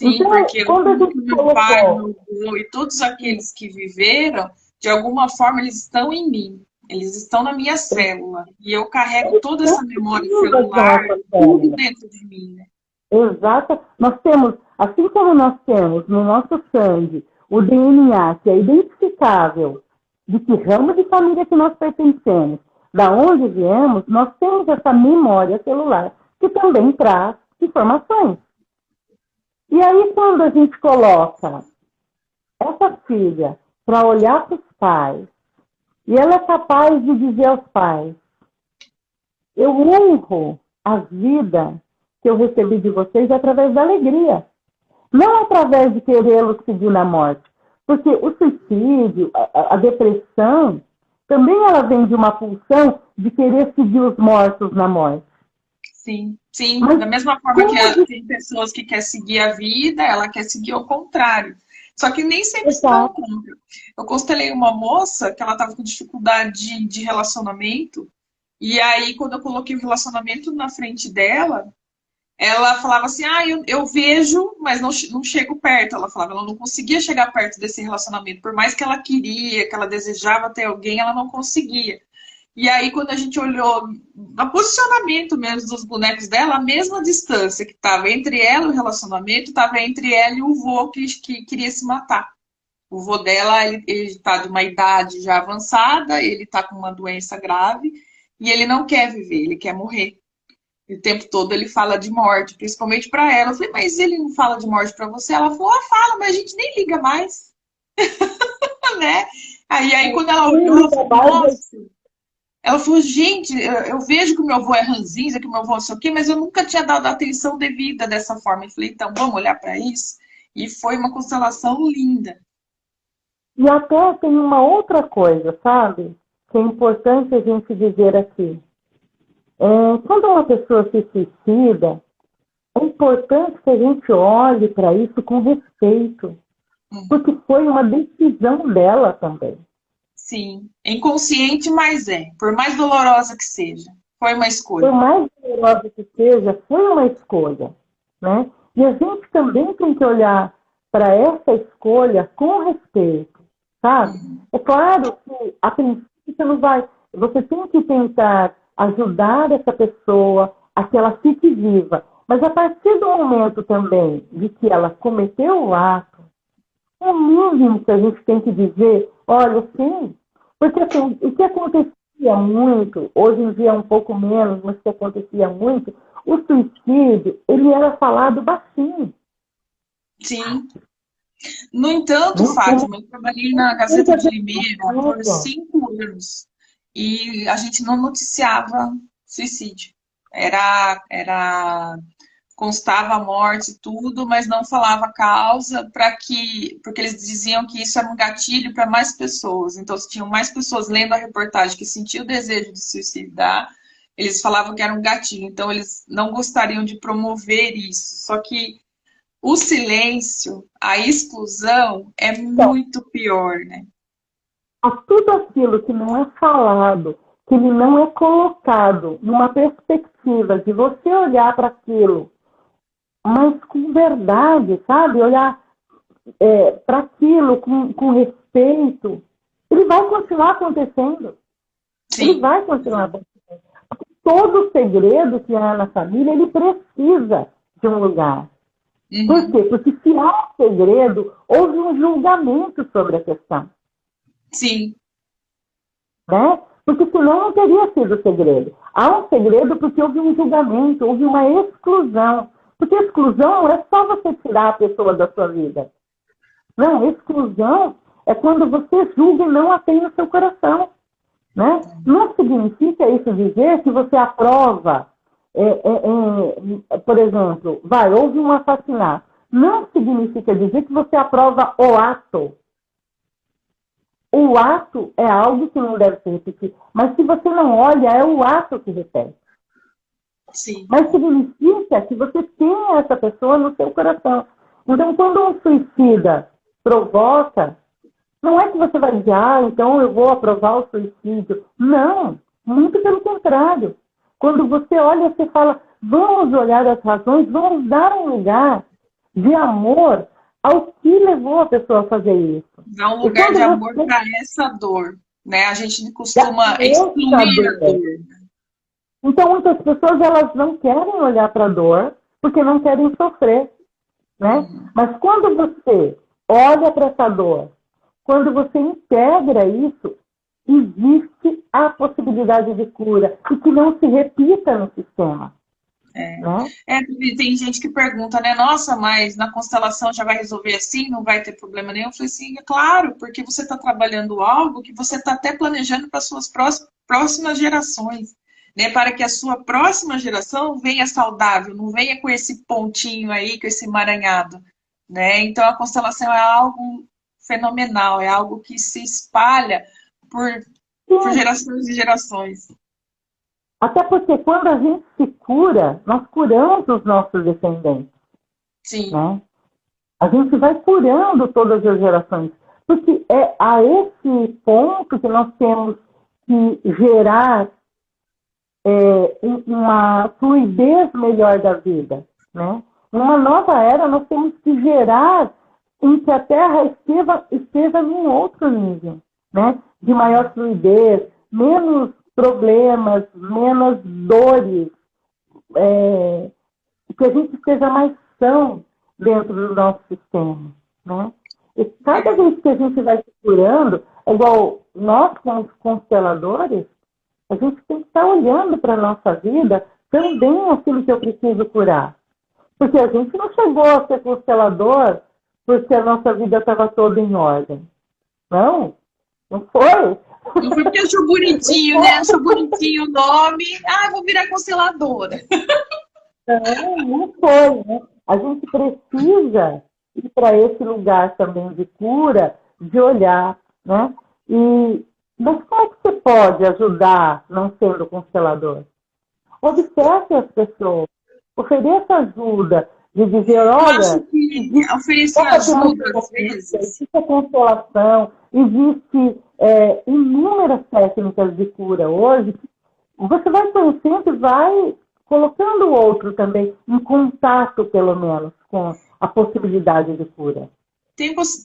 então, porque meu pai, meu avô e todos aqueles que viveram, de alguma forma eles estão em mim, eles estão na minha célula, e eu carrego toda essa memória celular, tudo dentro de mim, né? Exato. Nós temos, assim como nós temos no nosso sangue o DNA que é identificável de que ramo de família que nós pertencemos, da onde viemos, nós temos essa memória celular que também traz informações. E aí, quando a gente coloca essa filha para olhar para os pais, e ela é capaz de dizer aos pais: eu honro a vida que eu recebi de vocês através da alegria, não através de querê-los seguir na morte. Porque o suicídio, a depressão, também ela vem de uma pulsão de querer seguir os mortos na morte. Sim, sim. Mas Da mesma forma que tem pessoas que querem seguir a vida, ela quer seguir ao contrário. Só que nem sempre se dão exato. conta. Eu constelei uma moça que ela estava com dificuldade de relacionamento, e aí, quando eu coloquei o relacionamento na frente dela, ela falava assim: ah, eu vejo, mas não chego perto. Ela falava, ela não conseguia chegar perto desse relacionamento. Por mais que ela queria, que ela desejava ter alguém, ela não conseguia. E aí, quando a gente olhou no posicionamento mesmo dos bonecos dela, a mesma distância que estava entre ela e o relacionamento, estava entre ela e o vô que queria se matar. O vô dela, ele está de uma idade já avançada, ele está com uma doença grave e ele não quer viver, ele quer morrer. E o tempo todo ele fala de morte, principalmente para ela. Eu falei, mas ele não fala de morte para você? Ela falou, ah, fala, mas a gente nem liga mais, né? Aí quando ela olhou, ela falou, nossa. Ela falou, gente, eu vejo que o meu avô é ranzinza, que o meu avô não sei o quê, mas eu nunca tinha dado atenção devida dessa forma. Eu falei, então, vamos olhar para isso? E foi uma constelação linda. E até tem uma outra coisa, sabe? Que é importante a gente dizer aqui. Quando uma pessoa se suicida, é importante que a gente olhe para isso com respeito, porque foi uma decisão dela também. Sim, é inconsciente, mas por mais dolorosa que seja, foi uma escolha. Por mais dolorosa que seja, foi uma escolha, né? E a gente também tem que olhar para essa escolha com respeito, sabe? É claro que a princípio você não vai, você tem que tentar ajudar essa pessoa a que ela fique viva, mas a partir do momento também de que ela cometeu o ato, é o mínimo que a gente tem que dizer, olha, sim, porque assim, o que acontecia muito, hoje em dia é um pouco menos, mas o que acontecia muito, o suicídio, ele era falado baixinho. Sim. No entanto, Fátima, eu trabalhei na Gazeta de Limeira por 5 anos e a gente não noticiava suicídio. Constava a morte e tudo, mas não falava a causa porque eles diziam que isso era um gatilho para mais pessoas. Então, se tinham mais pessoas lendo a reportagem que sentiam o desejo de suicidar, eles falavam que era um gatilho. Então, eles não gostariam de promover isso. Só que o silêncio, a exclusão é muito pior, né? Tudo aquilo que não é falado, que ele não é colocado numa perspectiva de você olhar para aquilo, mas com verdade, sabe? Olhar para aquilo com respeito, ele vai continuar acontecendo. Sim. Ele vai continuar acontecendo. Todo segredo que há na família, ele precisa de um lugar. Por quê? Porque se há um segredo, houve um julgamento sobre a questão. Sim. Né? Porque senão não teria sido segredo. Há um segredo porque houve um julgamento, houve uma exclusão. Porque exclusão não é só você tirar a pessoa da sua vida. Não, exclusão é quando você julga e não a tem no seu coração. Né? Não significa isso dizer que você aprova, por exemplo, houve um assassinato. Não significa dizer que você aprova o ato. O ato é algo que não deve se repetir. Mas se você não olha, é o ato que repete. Sim. Mas significa que você tem essa pessoa no seu coração. Então, quando um suicida provoca, não é que você vai dizer, então eu vou aprovar o suicídio. Não, muito pelo contrário. Quando você olha, você fala, vamos olhar as razões, vamos dar um lugar de amor ao que levou a pessoa a fazer isso. Dá um lugar de amor para essa dor, né? A gente costuma excluir a dor. Então, muitas pessoas, elas não querem olhar para a dor porque não querem sofrer, né? Mas quando você olha para essa dor, quando você integra isso, existe a possibilidade de cura e que não se repita no sistema. né? Tem gente que pergunta, né? Nossa, mas na constelação já vai resolver assim, não vai ter problema nenhum. Eu falei assim, é claro, porque você está trabalhando algo que você está até planejando para suas próximas gerações, né? Para que a sua próxima geração venha saudável, não venha com esse pontinho aí, com esse emaranhado, né? Então a constelação é algo fenomenal, é algo que se espalha por Sim, gerações e gerações. até porque quando a gente se cura, nós curamos os nossos descendentes, Sim, né? A gente vai curando todas as gerações. Porque é a esse ponto que nós temos que gerar uma fluidez melhor da vida, né? Numa nova era, nós temos que gerar em que a Terra esteja num outro nível, né? De maior fluidez, menos problemas, menos dores, que a gente esteja mais são dentro do nosso sistema, né? E cada vez que a gente vai se curando, é igual nós, como consteladores, a gente tem que estar olhando para a nossa vida também aquilo que eu preciso curar. Porque a gente não chegou a ser constelador porque a nossa vida estava toda em ordem. Não, não foi. não foi porque achou bonitinho, né? Achou bonitinho o nome. Ah, vou virar consteladora. Não, não foi. Né? A gente precisa ir para esse lugar também de cura, de olhar. Né? Mas como é que você pode ajudar não sendo constelador? Observe as pessoas, ofereça ajuda, de dizer, Eu acho olha, que existe oferecer ajuda, às terapia, vezes, existe a constelação, existe inúmeras técnicas de cura hoje. Você vai conhecendo e vai colocando o outro também em contato, pelo menos, com a possibilidade de cura.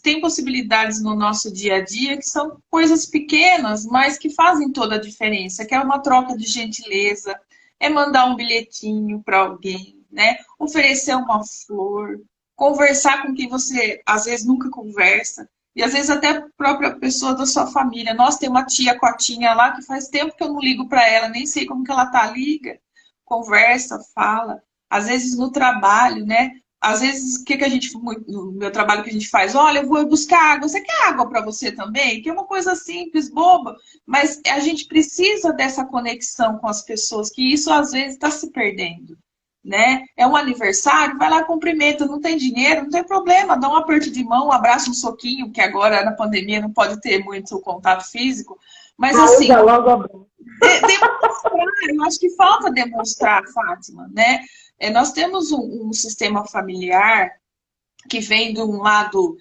tem possibilidades no nosso dia a dia que são coisas pequenas, mas que fazem toda a diferença, que é uma troca de gentileza, é mandar um bilhetinho para alguém, né? Oferecer uma flor, conversar com quem você às vezes nunca conversa, e às vezes até a própria pessoa da sua família. Nós tem uma tia Cotinha lá que faz tempo que eu não ligo para ela, nem sei como que ela tá, liga, conversa, fala. Às vezes no trabalho, né? Às vezes, o que, que a gente, no meu trabalho que a gente faz? Olha, eu vou buscar água. Você quer água para você também? Que é uma coisa simples, boba, mas a gente precisa dessa conexão com as pessoas, que isso às vezes está se perdendo, né? É um aniversário, vai lá, cumprimenta, não tem dinheiro, não tem problema, dá um aperto de mão, um abraço, um soquinho, que agora na pandemia não pode ter muito contato físico, mas Aí assim, já logo abriu. demonstrar, eu acho que falta demonstrar, Fátima, né? Nós temos um sistema familiar que vem de um lado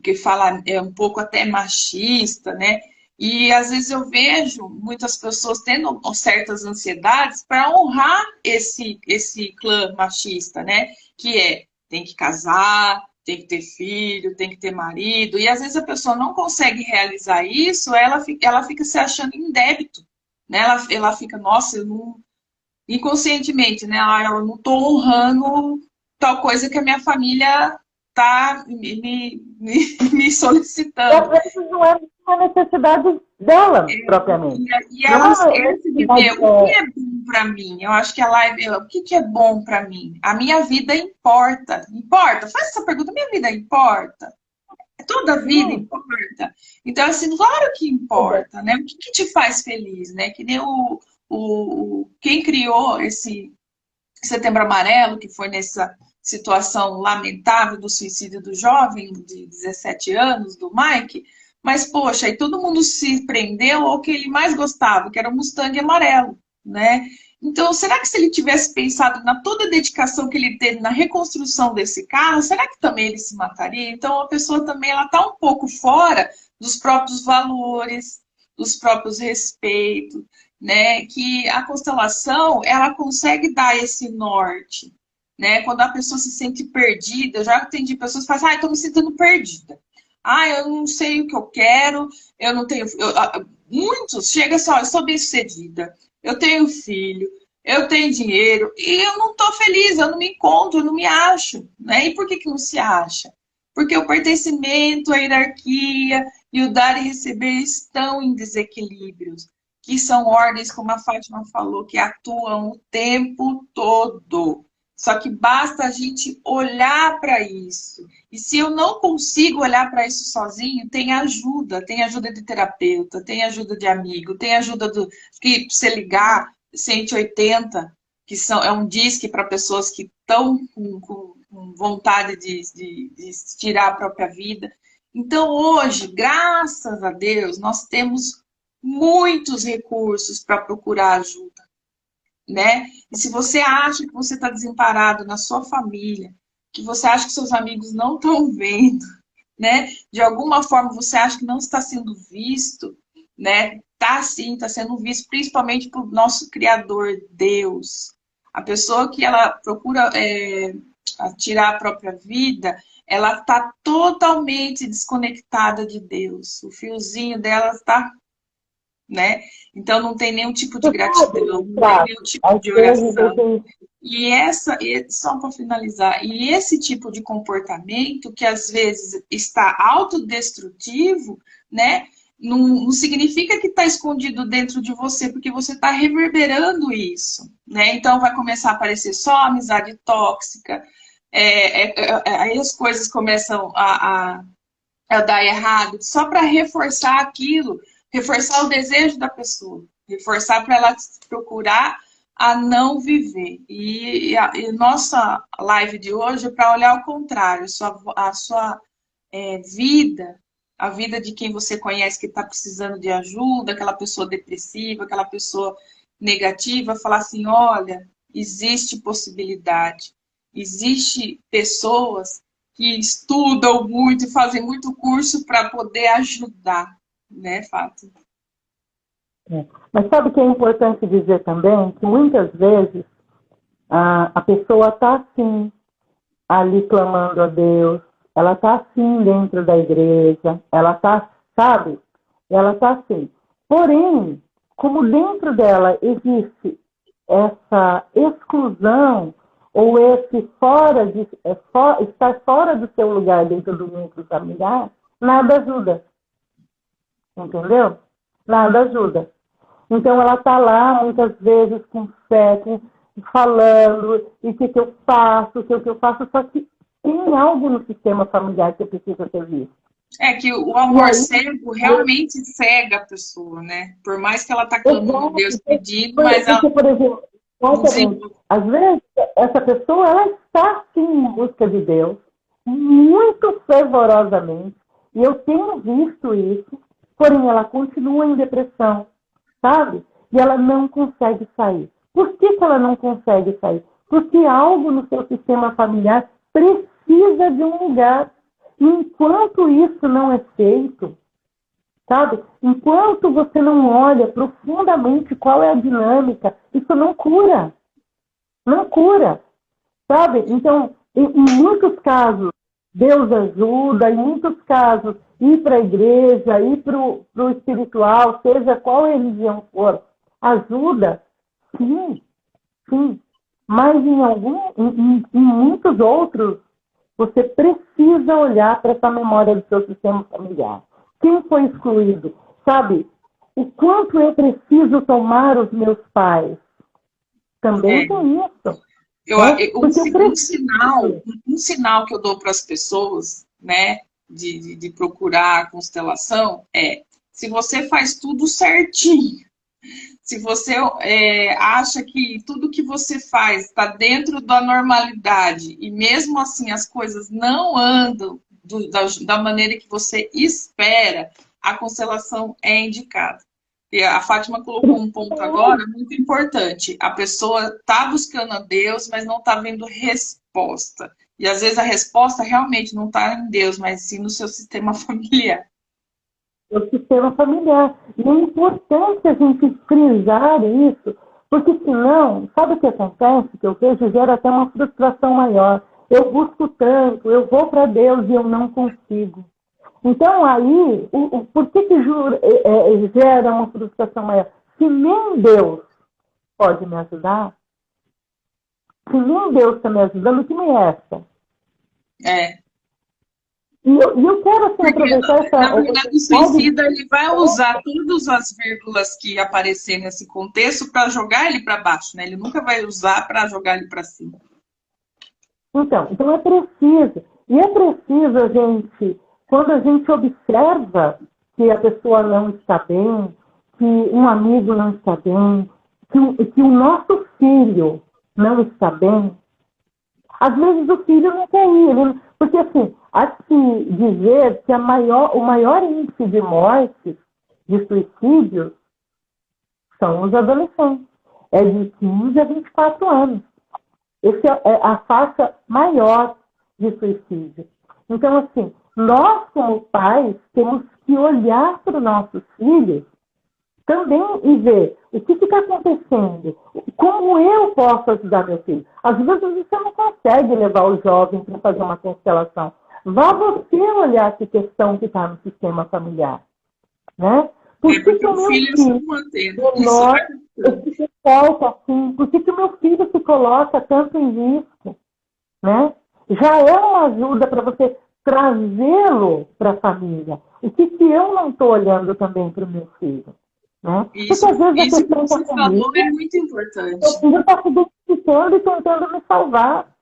que fala um pouco até machista, né? E às vezes eu vejo muitas pessoas tendo certas ansiedades para honrar esse clã machista, né? Que tem que casar, tem que ter filho, tem que ter marido, e às vezes a pessoa não consegue realizar isso, ela fica se achando em débito, né? Ela fica, nossa, eu não, inconscientemente, né? Ah, eu não estou honrando tal coisa que a minha família está me E às solicitando. vezes não é uma necessidade dela, propriamente. E ela Não é esquece de ver necessidade, o que é bom para mim. Eu acho que a live, o que é bom para mim? A minha vida importa. Importa? Faz essa pergunta. Minha vida importa? Toda a vida sim, importa. Então, assim, claro que importa, né? O que te faz feliz, né? Que nem quem criou esse Setembro Amarelo, que foi nessa situação lamentável do suicídio do jovem de 17 anos, do Mike, mas, poxa, aí todo mundo se prendeu ao que ele mais gostava, que era o Mustang amarelo, né? Então, será que se ele tivesse pensado na toda a dedicação que ele teve na reconstrução desse carro, será que também ele se mataria? Então, a pessoa também ela está um pouco fora dos próprios valores, dos próprios respeitos, né? Que a constelação ela consegue dar esse norte, né? Quando a pessoa se sente perdida, eu já atendi pessoas que falam, estou me sentindo perdida. Eu não sei o que eu quero, eu não tenho. Muitos chegam assim, eu sou bem-sucedida, eu tenho filho, eu tenho dinheiro, e eu não estou feliz, eu não me encontro, eu não me acho. Né? E por que não se acha? Porque o pertencimento, a hierarquia e o dar e receber estão em desequilíbrios. que são ordens, como a Fátima falou, que atuam o tempo todo. Só que basta a gente olhar para isso. E se eu não consigo olhar para isso sozinho, tem ajuda de terapeuta, tem ajuda de amigo, tem ajuda do que você ligar 180, que é um disque para pessoas que estão com vontade de tirar a própria vida. Então, hoje, graças a Deus, nós temos muitos recursos para procurar ajuda, né? E se você acha que você está desamparado na sua família, que você acha que seus amigos não estão vendo, né? De alguma forma você acha que não está sendo visto, né? Tá sim, está sendo visto, principalmente por nosso Criador, Deus. A pessoa que ela procura tirar a própria vida, ela está totalmente desconectada de Deus. O fiozinho dela está, né? Então não tem nenhum tipo de gratidão, não tem nenhum tipo de oração. Só para finalizar, e esse tipo de comportamento que às vezes está autodestrutivo, né? Não significa que está escondido dentro de você, porque você está reverberando isso, né? Então vai começar a aparecer só amizade tóxica, aí as coisas começam a dar errado, só para reforçar aquilo, reforçar o desejo da pessoa, reforçar para ela procurar a não viver. E nossa live de hoje é para olhar ao contrário, a sua vida, a vida de quem você conhece que está precisando de ajuda, aquela pessoa depressiva, aquela pessoa negativa, falar assim, olha, existe possibilidade, existe pessoas que estudam muito e fazem muito curso para poder ajudar, né, Fátima? Mas sabe o que é importante dizer também? Que muitas vezes a pessoa está assim, ali clamando a Deus, ela está assim dentro da igreja, ela está, sabe? Ela está assim. Porém, como dentro dela existe essa exclusão, ou esse estar fora do seu lugar dentro do núcleo familiar, nada ajuda. Entendeu? Nada ajuda. Então ela está lá muitas vezes com fé, falando, e o que eu faço, o que eu faço, só que tem algo no sistema familiar que precisa ser visto. É que o amor cego realmente cega a pessoa, né? Por mais que ela está clamando a Deus pedindo, mas ela... Por exemplo, às vezes essa pessoa ela está sim em busca de Deus, muito fervorosamente, e eu tenho visto isso, porém ela continua em depressão, sabe? E ela não consegue sair. Por que ela não consegue sair? Porque algo no seu sistema familiar precisa de um lugar. E enquanto isso não é feito, sabe? Enquanto você não olha profundamente qual é a dinâmica, isso não cura. Não cura, sabe? Então, em muitos casos, Deus ajuda, em muitos casos, ir para a igreja, ir para o espiritual, seja qual religião for, ajuda, sim, sim. Mas em muitos outros, você precisa olhar para essa memória do seu sistema familiar. Quem foi excluído? Sabe? O quanto eu preciso tomar os meus pais? Também tem isso. Um sinal que eu dou para as pessoas, né, de procurar a constelação se você faz tudo certinho, se você acha que tudo que você faz está dentro da normalidade e mesmo assim as coisas não andam da maneira que você espera, a constelação é indicada. E a Fátima colocou um ponto agora muito importante. A pessoa está buscando a Deus, mas não está vendo resposta. E às vezes a resposta realmente não está em Deus, mas sim no seu sistema familiar. O sistema familiar. E é importante a gente frisar isso, porque senão, sabe o que acontece? Que eu vejo, gera até uma frustração maior. Eu busco tanto, eu vou para Deus e eu não consigo. Então, aí, por que gera uma frustração maior? Se nem Deus pode me ajudar, se nem Deus está me ajudando, que me resta? E eu quero assim, aproveitar essa Na verdade, o oportunidade. suicida ele vai usar todas as vírgulas que aparecer nesse contexto para jogar ele para baixo, né? Ele nunca vai usar para jogar ele para cima. Então é preciso. E é preciso a gente, quando a gente observa que a pessoa não está bem, que um amigo não está bem, que o nosso filho não está bem, às vezes o filho não quer ir. Porque, assim, há que se dizer que o maior índice de mortes, de suicídios, são os adolescentes. É de 15 a 24 anos. Essa é a faixa maior de suicídio. Então, assim, nós, como pais, temos que olhar para os nossos filhos também e ver o que está acontecendo, como eu posso ajudar meu filho. Às vezes você não consegue levar o jovem para fazer uma constelação. Vá você olhar que questão que está no sistema familiar. Né? Porque o filho se mantém. Por que o meu filho se coloca tanto em risco? Né? Já é uma ajuda para você trazê-lo para a família. O que eu não estou olhando também para o meu filho? Né? Isso que você falou é muito importante. Meu filho está se identificando e tentando me salvar.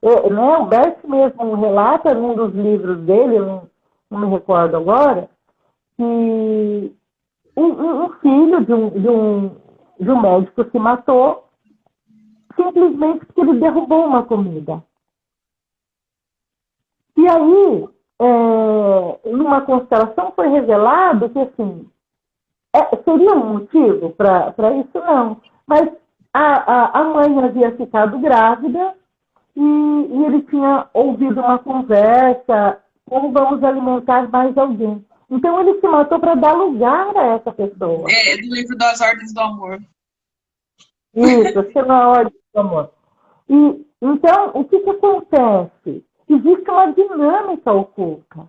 Né? O Bert mesmo relata num dos livros dele, não me recordo agora, que um filho de um médico se matou simplesmente porque ele derrubou uma comida. E aí, numa constelação foi revelado que, assim, seria um motivo para isso? Não. Mas a mãe havia ficado grávida e ele tinha ouvido uma conversa, como vamos alimentar mais alguém. Então ele se matou para dar lugar a essa pessoa. Do livro das Ordens do Amor. Isso, acho que é na Ordem do Amor. E, então, o que acontece? Existe uma dinâmica oculta,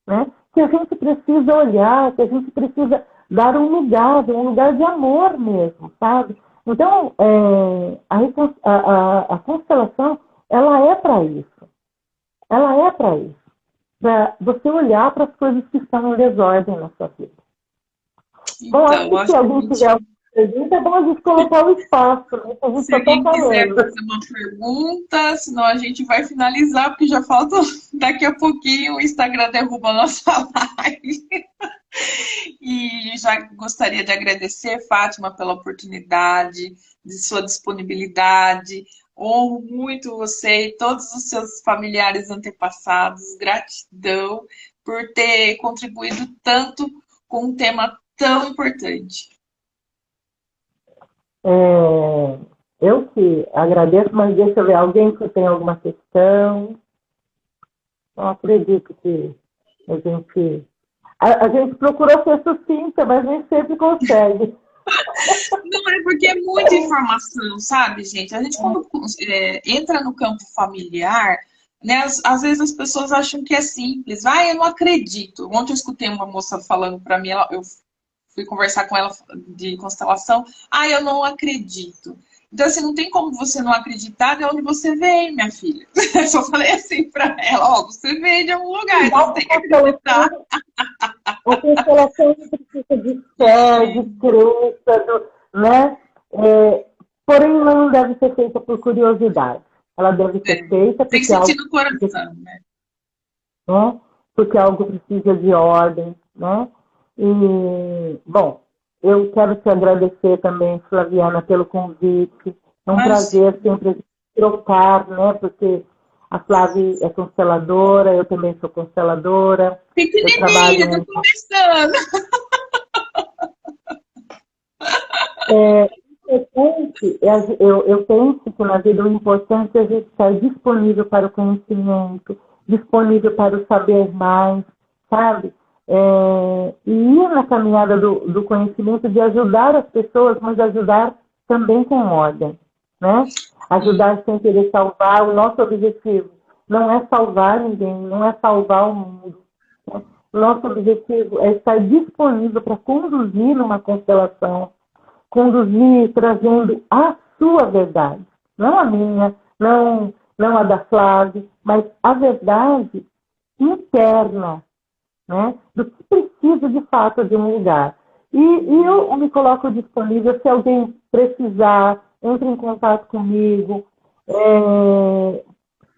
né? Que a gente precisa olhar, que a gente precisa dar um lugar de amor mesmo, sabe? Então, a constelação, ela é para isso. Ela é para isso. Para você olhar para as coisas que estão em desordem na sua vida. Bom, acho que se alguém tiver alguma pergunta, é bom a gente colocar o espaço. Né? Se alguém quiser fazer uma pergunta, senão a gente vai finalizar, porque já falta daqui a pouquinho o Instagram derruba a nossa live. E já gostaria de agradecer, Fátima, pela oportunidade, de sua disponibilidade. Honro muito você e todos os seus familiares antepassados. Gratidão por ter contribuído tanto com um tema tão importante. Eu que agradeço, mas deixa eu ver, alguém que tem alguma questão? Não acredito que a gente procura ser sucinta, mas nem sempre consegue. Não, é porque é muita informação, sabe, gente? A gente, quando entra no campo familiar, né, às vezes as pessoas acham que é simples. Eu não acredito. Ontem eu escutei uma moça falando para mim, eu fui conversar com ela de constelação. Eu não acredito. Então, assim, não tem como você não acreditar de onde você vem, minha filha. Eu só falei assim para ela, você veio de algum lugar, então você tem que acreditar. A constelação precisa de fé, de crença, né? Porém, não deve ser feita por curiosidade. Ela deve ser feita porque tem que sentir no coração, né? Porque algo precisa de ordem, né? E, bom, eu quero te agradecer também, Flaviana, pelo convite. É um prazer sempre trocar, né? Porque a Flávia é consteladora, eu também sou consteladora. Pequenininha, tô começando. Eu penso que na vida o importante é a gente estar disponível para o conhecimento, disponível para o saber mais, sabe? E ir na caminhada do conhecimento de ajudar as pessoas, mas ajudar também com ordem, né? Ajudar sem querer salvar. O nosso objetivo não é salvar ninguém, não é salvar o mundo. Né? O nosso objetivo é estar disponível para conduzir numa constelação, conduzir trazendo a sua verdade, não a minha, não a da Flávia, mas a verdade interna, né, do que precisa de fato de um lugar. E eu me coloco disponível se alguém precisar, entre em contato comigo, se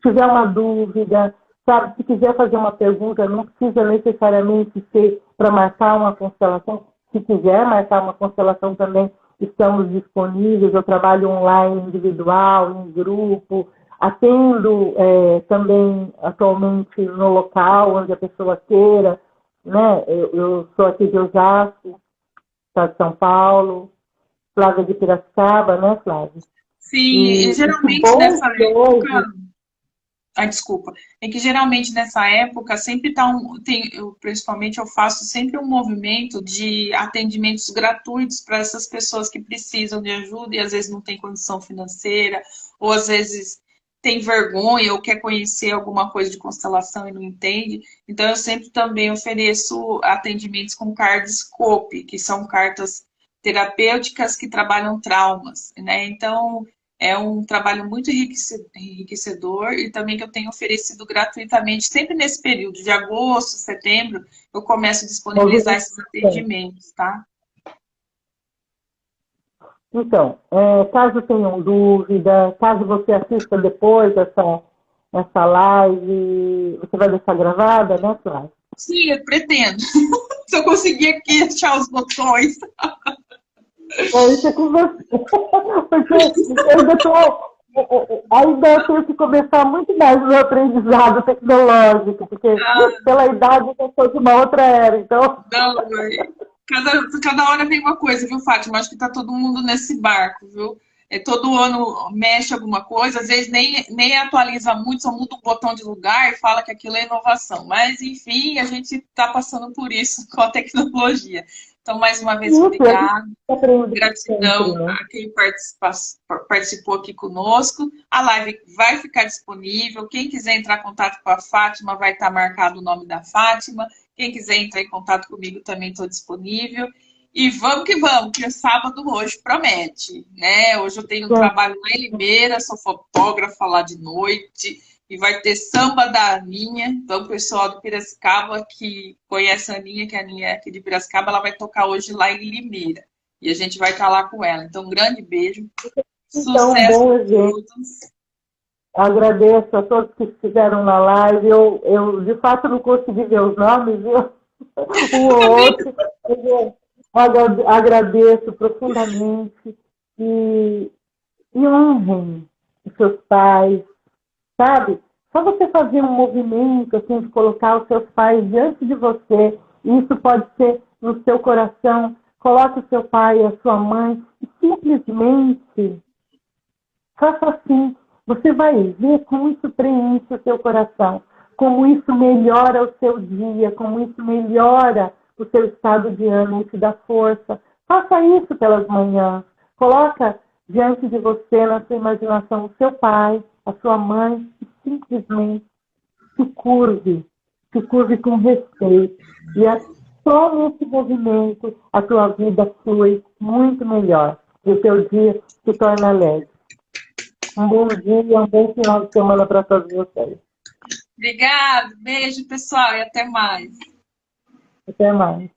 tiver uma dúvida, sabe, se quiser fazer uma pergunta, não precisa necessariamente ser para marcar uma constelação. Se quiser marcar uma constelação também, estamos disponíveis. Eu trabalho online, individual, em grupo, atendo também atualmente no local onde a pessoa queira, né? Eu sou aqui de Osasco, estado de São Paulo, Flávia de Piracicaba, né, Flávia? Sim, e Que geralmente bom nessa que hoje... época. Ah, desculpa. É que geralmente nessa época sempre tá principalmente eu faço sempre um movimento de atendimentos gratuitos para essas pessoas que precisam de ajuda e às vezes não tem condição financeira, ou às vezes tem vergonha ou quer conhecer alguma coisa de constelação e não entende. Então eu sempre também ofereço atendimentos com Cardiscope, que são cartas terapêuticas que trabalham traumas, né? Então é um trabalho muito enriquecedor e também que eu tenho oferecido gratuitamente, sempre nesse período de agosto, setembro, eu começo a disponibilizar esses atendimentos, tá? Então, caso tenham dúvida, caso você assista depois essa live, você vai deixar gravada, né, Flávia? Sim, eu pretendo. Se eu conseguir aqui achar os botões. Isso é com você. Porque ainda eu tenho que começar muito mais o meu aprendizado tecnológico, porque pela idade eu sou de uma outra era, então... Não, cada hora vem uma coisa, viu, Fátima? Acho que tá todo mundo nesse barco, viu? Todo ano mexe alguma coisa, às vezes nem atualiza muito, só muda um botão de lugar e fala que aquilo é inovação. Mas, enfim, a gente está passando por isso com a tecnologia. Então, mais uma vez, obrigada. Gratidão a quem participou aqui conosco. A live vai ficar disponível. Quem quiser entrar em contato com a Fátima, vai estar marcado o nome da Fátima. Quem quiser entrar em contato comigo, também estou disponível. E vamos que vamos, que sábado hoje promete, né? Hoje eu tenho um trabalho lá em Limeira, sou fotógrafa lá de noite, e vai ter samba da Aninha. Então, o pessoal do Piracicaba que conhece a Aninha, que a Aninha é aqui de Piracicaba, ela vai tocar hoje lá em Limeira. E a gente vai estar lá com ela. Então, um grande beijo. Então, Sucesso bom a todos. Agradeço a todos que estiveram na live. Eu de fato não consegui ver os nomes, viu? Um ou outro. Agradeço profundamente e honrem os seus pais, sabe? Só você fazer um movimento assim, de colocar os seus pais diante de você, isso pode ser no seu coração. Coloque o seu pai e a sua mãe e simplesmente faça assim. Você vai ver como isso preenche o seu coração, como isso melhora o seu dia, como isso melhora o seu estado de ânimo, te dá força. Faça isso pelas manhãs. Coloca diante de você, na sua imaginação, o seu pai, a sua mãe, e simplesmente se curve com respeito. E só nesse movimento a tua vida flui muito melhor. E o teu dia se torna leve. Um bom dia, um bom final de semana para todos vocês. Obrigada, beijo, pessoal, e até mais. Até mais.